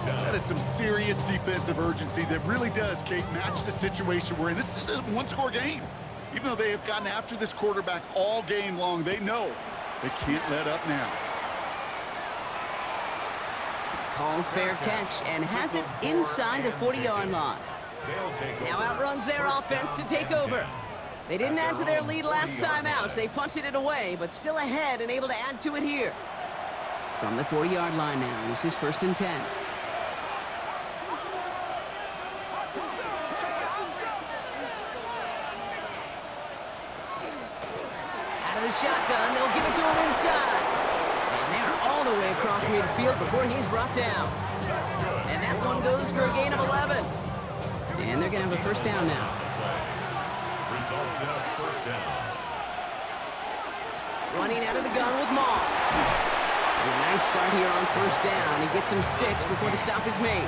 That is some serious defensive urgency that really does, Kate, match the situation we're in. This is a one-score game. Even though they have gotten after this quarterback all game long, they know they can't let up now. Calls fair catch and has it inside the 40-yard line. Now outruns their offense to take over. They didn't add to their lead last time out. They punted it away, but still ahead and able to add to it here. From the 40-yard line now, this is 1st and 10. Out of the shotgun, they'll give it to him inside. And they are all the way across midfield before he's brought down. And that one goes for a gain of 11. And they're going to have a first down now. Results in a first down. Running out of the gun with Moss. And a nice start here on first down. He gets him 6 before the stop is made.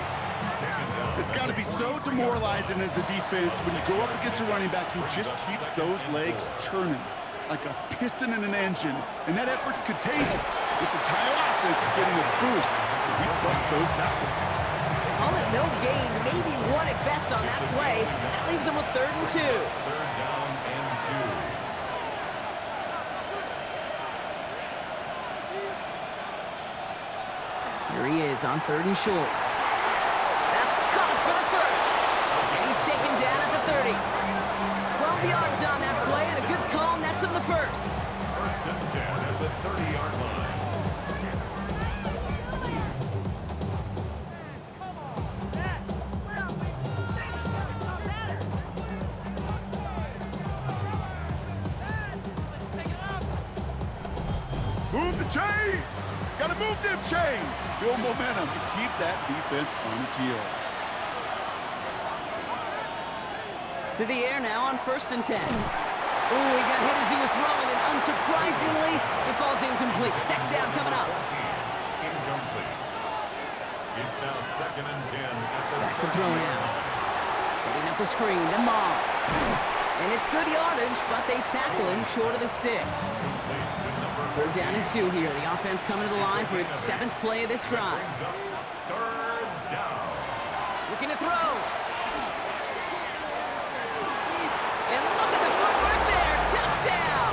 It's got to be so demoralizing as a defense when you go up against a running back who just keeps those legs churning like a piston in an engine, and that effort's contagious. This entire offense is getting a boost when he busts those tackles. Call it no gain, maybe one at best on that play. That leaves him with 3rd and 2. 3rd down and 2. Here he is on 3rd and short. That's caught for the first. And he's taken down at the 30. 12 yards on that play, and a good call nets him the first. 1st and 10 at the 30-yard line. Move the chains! Gotta move them chains! Build momentum to keep that defense on its heels. To the air now on 1st and 10. Ooh, he got hit as he was throwing, and unsurprisingly, it falls incomplete. 2nd down coming up. Incomplete. It's now 2nd and 10 at the Back to throw now. Setting up the screen to Moss. And it's good yardage, but they tackle him short of the sticks. 3rd down and 2 here. The offense coming to the line for its 7th play of this drive. 3rd down. Looking to throw. And look at the footwork there. Touchdown.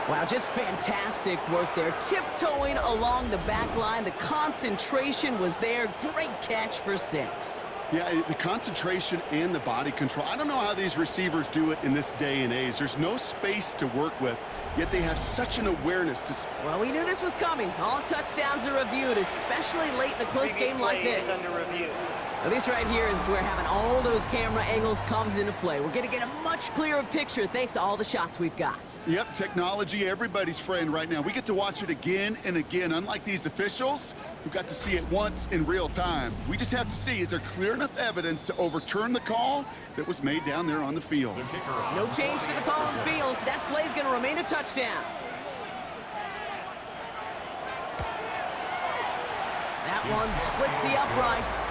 Wow, just fantastic work there. Tiptoeing along the back line. The concentration was there. Great catch for 6. Yeah, the concentration and the body control. I don't know how these receivers do it in this day and age. There's no space to work with, yet they have such an awareness to... Well, we knew this was coming. All touchdowns are reviewed, especially late in a close game like this. Under review. Now, this right here is where having all those camera angles comes into play. We're going to get a much clearer picture thanks to all the shots we've got. Yep, technology, everybody's friend right now. We get to watch it again and again. Unlike these officials, who got to see it once in real time. We just have to see, is there clear enough evidence to overturn the call that was made down there on the field? No change to the call on fields. That play's going to remain a touchdown. That one splits the uprights.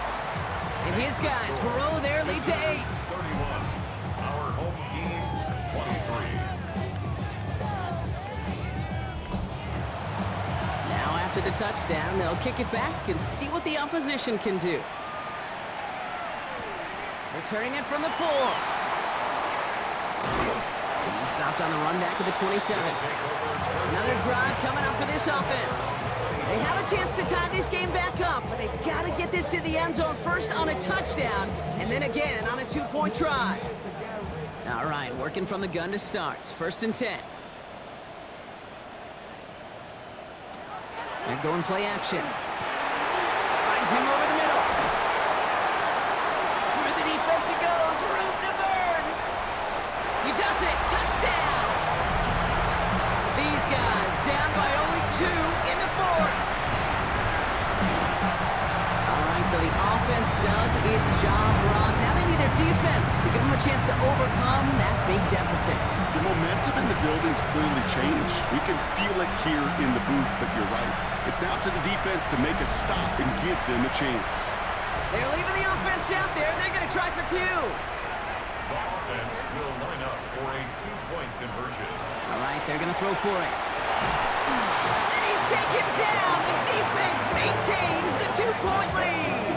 And his guys grow their lead to 8. 31. Our home team, 23. Now after the touchdown, they'll kick it back and see what the opposition can do. Returning it from the 4. He stopped on the run back of the 27. Another drive coming up for this offense. They have a chance to tie this game back up, but they've got to get this to the end zone first on a touchdown, and then again on a 2-point try. All right, working from the gun to start. 1st and 10. They're going play action. Finds him over the middle. Through the defense he goes. Room to burn. He does it. Touchdown. These guys down by only 2 in the 4th. All right, so the offense does its job, Ron. Now they need their defense to give them a chance to overcome that big deficit. The momentum in the building's clearly changed. We can feel it here in the booth, but you're right. It's now to the defense to make a stop and give them a chance. They're leaving the offense out there, and they're going to try for 2. The offense will line up for a 2-point conversion. All right, they're going to throw for it. And he's taken down. The defense maintains the 2-point lead.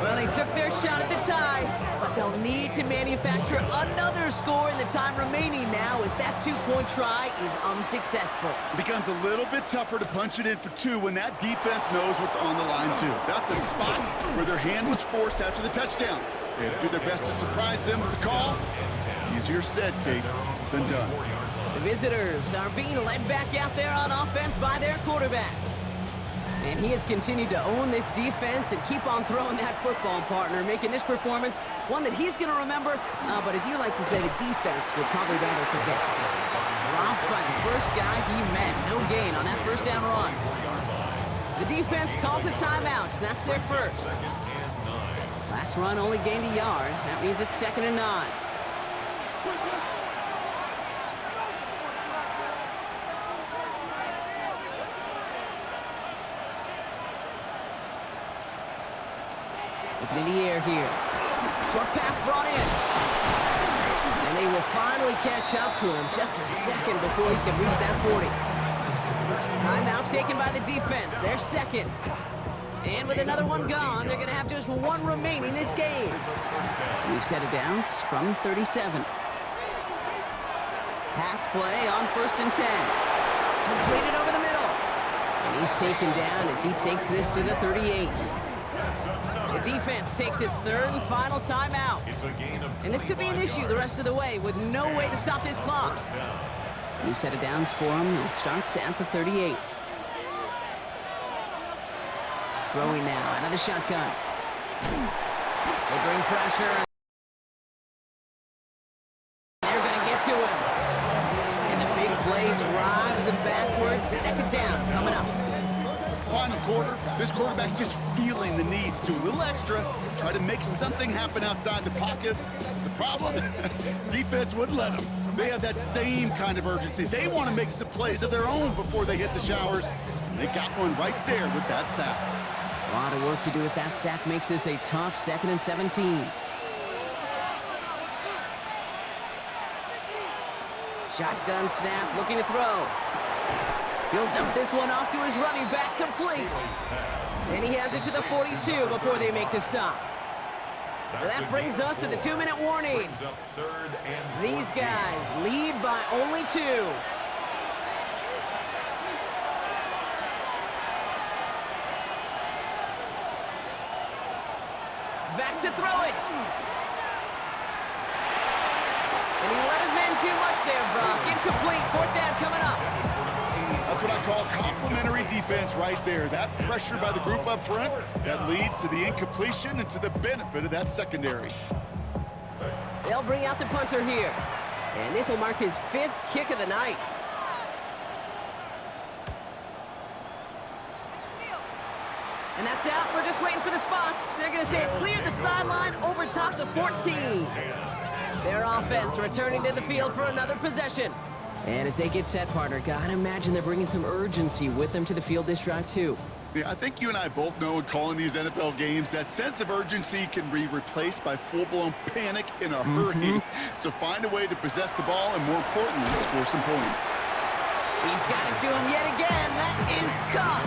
Well, they took their shot at the tie, but they'll they'll need to manufacture another score in the time remaining now as that two-point try is unsuccessful. It becomes a little bit tougher to punch it in for two when that defense knows what's on the line, too. That's a spot where their hand was forced after the touchdown. They had to do their best to surprise them with the call. Easier said, Kate, than done. The visitors are being led back out there on offense by their quarterback. And he has continued to own this defense and keep on throwing that football, partner, making this performance one that he's going to remember, but as you like to say, the defense would probably rather forget. Dropped by the first guy he met. No gain on that first down run. The defense calls a timeout. That's their first. Last run only gained a yard. That means it's 2nd and 9. Looking in the air here. Short pass brought in. And they will finally catch up to him just a second before he can reach that 40. Timeout taken by the defense. They're second. And with another one gone, they're going to have just one remaining this game. We've set it down from 37. Pass play on 1st and 10. Completed over the middle. And he's taken down as he takes this to the 38. The defense takes its 3rd and final timeout. And this could be an issue the rest of the way with no way to stop this clock. New set of downs for him. It starts at the 38. Throwing now, another shotgun. They bring pressure. They're going to get to him. And the big play drives them backwards. 2nd down coming up. Final quarter, this quarterback's just feeling the need to do a little extra, try to make something happen outside the pocket. The problem, defense wouldn't let them. They have that same kind of urgency. They want to make some plays of their own before they hit the showers. And they got one right there with that sack. A lot of work to do as that sack makes this a tough 2nd and 17. Shotgun snap, looking to throw. He'll dump this one off to his running back, complete. And he has it to the 42 before they make the stop. So that brings us to the 2-minute warning. These guys lead by only 2. Back to throw it. And he let his man too much there, Brock. Incomplete, 4th down coming up. That's what I call complimentary defense right there. That pressure by the group up front, that leads to the incompletion and to the benefit of that secondary. They'll bring out the punter here. And this will mark his 5th kick of the night. And that's out. We're just waiting for the spots. They're going to say it cleared the sideline over top the 14. Their offense returning to the field for another possession. And as they get set, partner, gotta imagine they're bringing some urgency with them to the field this drive, too. Yeah, I think you and I both know in calling these NFL games, that sense of urgency can be replaced by full-blown panic in a hurry. So find a way to possess the ball and, more importantly, score some points. He's got it to him yet again. That is caught.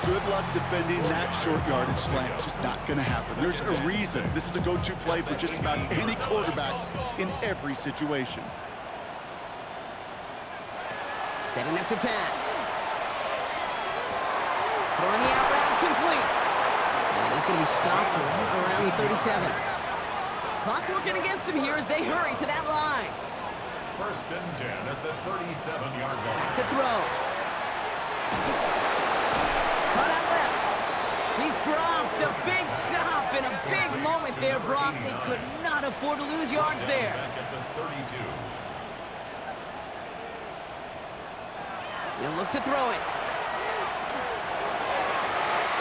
Good luck defending that short yardage slant. Just not going to happen. There's a reason this is a go-to play for just about any quarterback in every situation. Setting up to pass. Throwing the out route complete. And he's going to be stopped right around the 37. Clock working against him here as they hurry to that line. 1st and 10 at the 37-yard line. Back to throw. Cut out left. He's dropped. A big stop and a big moment there, Brock. They could not afford to lose yards there. Back at the 32. He'll look to throw it.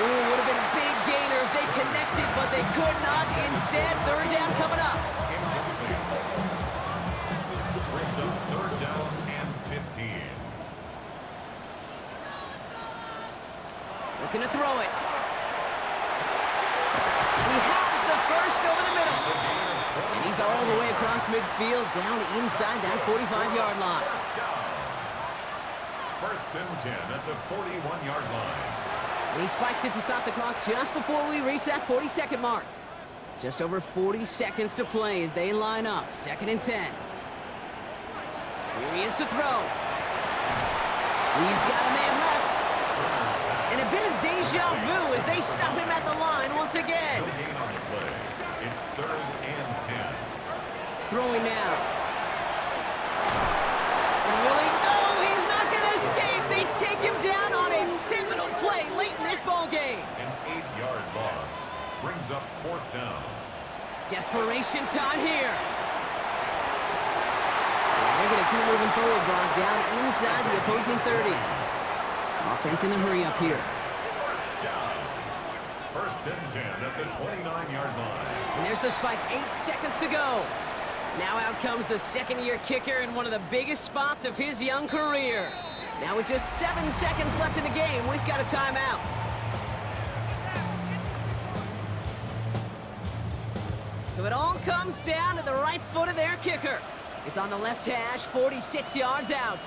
Ooh, would have been a big gainer if they connected, but they could not. Instead, 3rd down coming up. Brings up 3rd down and 15. Looking to throw it. He has the first over the middle. And he's all the way across midfield, down inside that 45-yard line. 1st and 10 at the 41-yard line. And he spikes it to stop the clock just before we reach that 40-second mark. Just over 40 seconds to play as they line up. 2nd and 10. Here he is to throw. He's got a man left. And a bit of deja vu as they stop him at the line once again. No gain on the play. It's 3rd and 10. Throwing now. And will he? No, he's not going to escape. They take him down on a pivotal play late in this ball game. An 8-yard loss brings up 4th down. Desperation time here. And they're going to keep moving forward, Brock, down inside the opposing 30. Offense in the hurry up here. First down. 1st and 10 at the 29-yard line. And there's the spike, 8 seconds to go. Now out comes the 2nd-year kicker in one of the biggest spots of his young career. Now with just 7 seconds left in the game, we've got a timeout. So it all comes down to the right foot of their kicker. It's on the left hash, 46 yards out.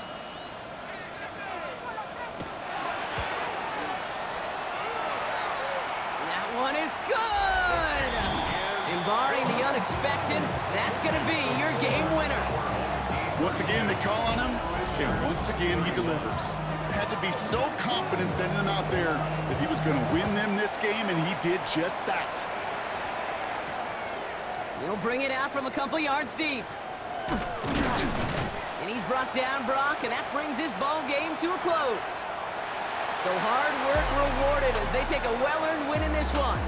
That one is good! And barring the unexpected, that's going to be your game winner. Once again, they call on him, and once again, he delivers. Had to be so confident sending him out there that he was going to win them this game, and he did just that. He'll bring it out from a couple yards deep. And he's brought down, Brock, and that brings this ball game to a close. So hard work rewarded as they take a well-earned win in this one.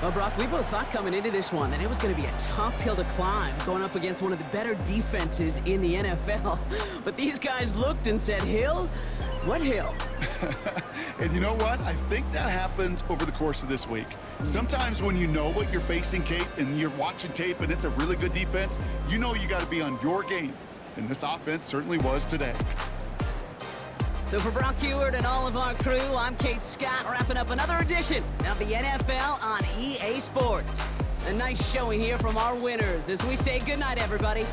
Well, Brock, we both thought coming into this one that it was going to be a tough hill to climb going up against one of the better defenses in the NFL. But these guys looked and said, Hill? What hill? And you know what? I think that happened over the course of this week. Sometimes when you know what you're facing, Kate, and you're watching tape and it's a really good defense, you know you got to be on your game. And this offense certainly was today. So for Brock Heward and all of our crew, I'm Kate Scott, wrapping up another edition of the NFL on EA Sports. A nice showing here from our winners as we say goodnight, everybody.